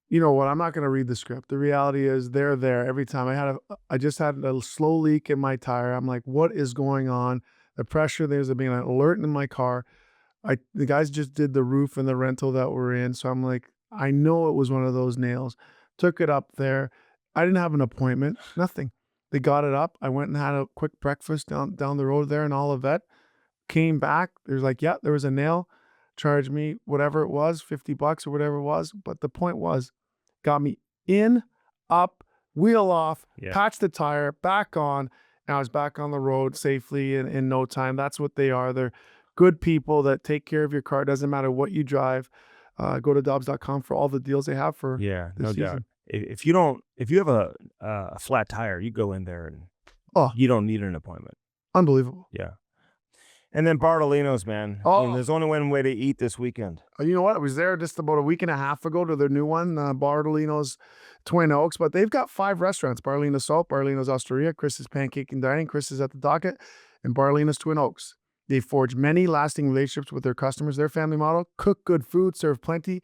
you know what? I'm not going to read the script. The reality is they're there every time. I just had a slow leak in my tire. I'm like, what is going on? The pressure, there's being an alert in my car. The guys just did the roof and the rental that we're in. So I'm like, I know it was one of those nails. Took it up there. I didn't have an appointment, nothing. They got it up. I went and had a quick breakfast down the road there in Olivet. Came back. There's like, yeah, there was a nail. Charged me whatever it was, $50 or whatever it was. But the point was, got me in, up, wheel off, patched the tire, back on, and I was back on the road safely in no time. That's what they are. They're good people that take care of your car. Doesn't matter what you drive. Go to Dobbs.com for all the deals they have for Yeah, this no season. doubt. If you have a flat tire, you go in there and you don't need an appointment. Unbelievable. Yeah. And then Bartolino's, man. I mean, there's only one way to eat this weekend. You know what? I was there just about a week and a half ago to their new one, Bartolino's Twin Oaks. But they've got 5 restaurants: Bartolino's Salt, Bartolino's Osteria, Chris's Pancake and Dining, Chris's at the Docket, and Bartolino's Twin Oaks. They forge many lasting relationships with their customers. Their family model: cook good food, serve plenty.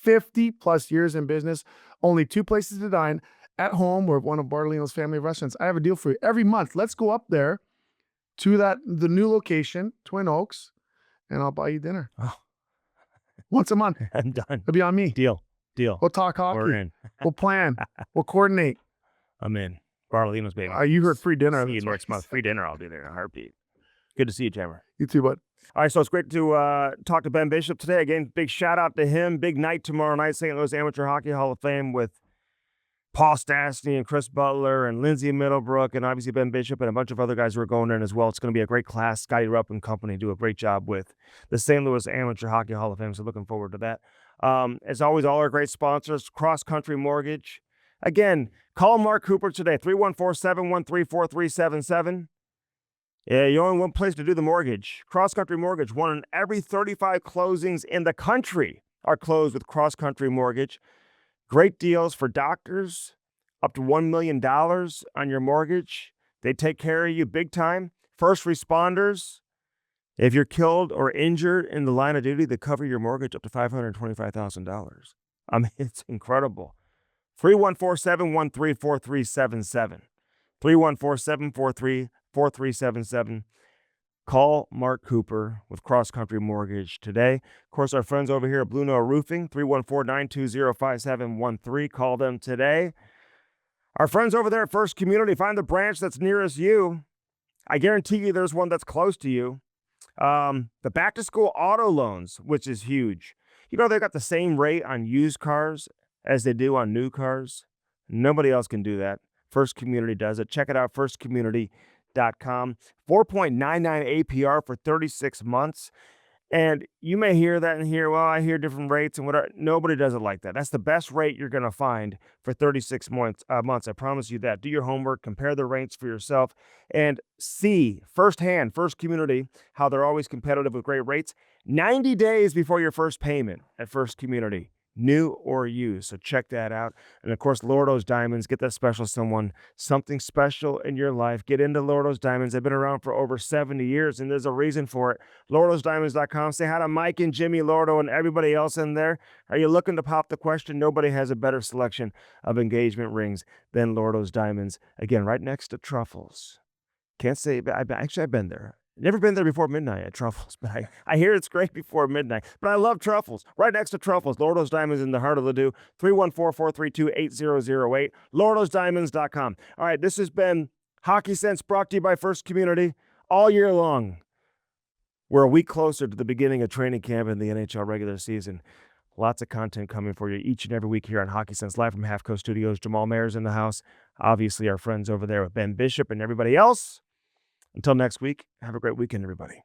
50+ years in business. Only 2 places to dine: at home or one of Bartolino's family restaurants. I have a deal for you. Every month, let's go up there to the new location, Twin Oaks, and I'll buy you dinner. Oh. Once a month. I'm done. It'll be on me. Deal. We'll talk hockey. We're in. We'll plan. We'll coordinate. I'm in. Bartolino's, baby. You heard free dinner. See you next month. Free dinner. I'll be there in a heartbeat. Good to see you, Jammer. You too, bud. All right, so it's great to talk to Ben Bishop today. Again, big shout out to him. Big night tomorrow night, St. Louis Amateur Hockey Hall of Fame with Paul Stastny and Chris Butler and Lindsay Middlebrook and obviously Ben Bishop and a bunch of other guys who are going in as well. It's going to be a great class. Scotty Rupp and company do a great job with the St. Louis Amateur Hockey Hall of Fame, so looking forward to that. As always, all our great sponsors, Cross Country Mortgage. Again, call Mark Cooper today, 314-713-4377. Yeah, you only one place to do the mortgage. Cross Country Mortgage. 1 in every 35 closings in the country are closed with Cross Country Mortgage. Great deals for doctors, up to $1 million on your mortgage. They take care of you big time. First responders, if you're killed or injured in the line of duty, they cover your mortgage up to $525,000. I mean, it's incredible. 314-713-4377. 314-743-4377. Call Mark Cooper with Cross Country Mortgage today. Of course, our friends over here at Blue Note Roofing, 314-920-5713. Call them today. Our friends over there at First Community, find the branch that's nearest you. I guarantee you there's one that's close to you. The back-to-school auto loans, which is huge. You know, they've got the same rate on used cars as they do on new cars. Nobody else can do that. First Community does it. Check it out, firstcommunity.com. 4.99 APR for 36 months. And you may hear that and hear, well, I hear different rates and whatever. Nobody does it like that. That's the best rate you're going to find for 36 months. I promise you that. Do your homework, compare the rates for yourself, and see firsthand, First Community, how they're always competitive with great rates. 90 days before your first payment at First Community. New or used. So check that out. And of course, Lordo's Diamonds. Get that special someone, something special in your life. Get into Lordo's Diamonds. They've been around for over 70 years, and there's a reason for it. LordosDiamonds.com. Say hi to Mike and Jimmy Lordo and everybody else in there. Are you looking to pop the question? Nobody has a better selection of engagement rings than Lordo's Diamonds. Again, right next to Truffles. Can't say, I've been there. Never been there before midnight at Truffles, but I hear it's great before midnight. But I love Truffles. Right next to Truffles, Lordo's Diamonds in the heart of Ladue, 314-432-8008, LordosDiamonds.com. All right, this has been Hockey Sense brought to you by First Community all year long. We're a week closer to the beginning of training camp in the NHL regular season. Lots of content coming for you each and every week here on Hockey Sense, live from Half Coast Studios. Jamal Mayers in the house. Obviously, our friends over there with Ben Bishop and everybody else. Until next week, have a great weekend, everybody.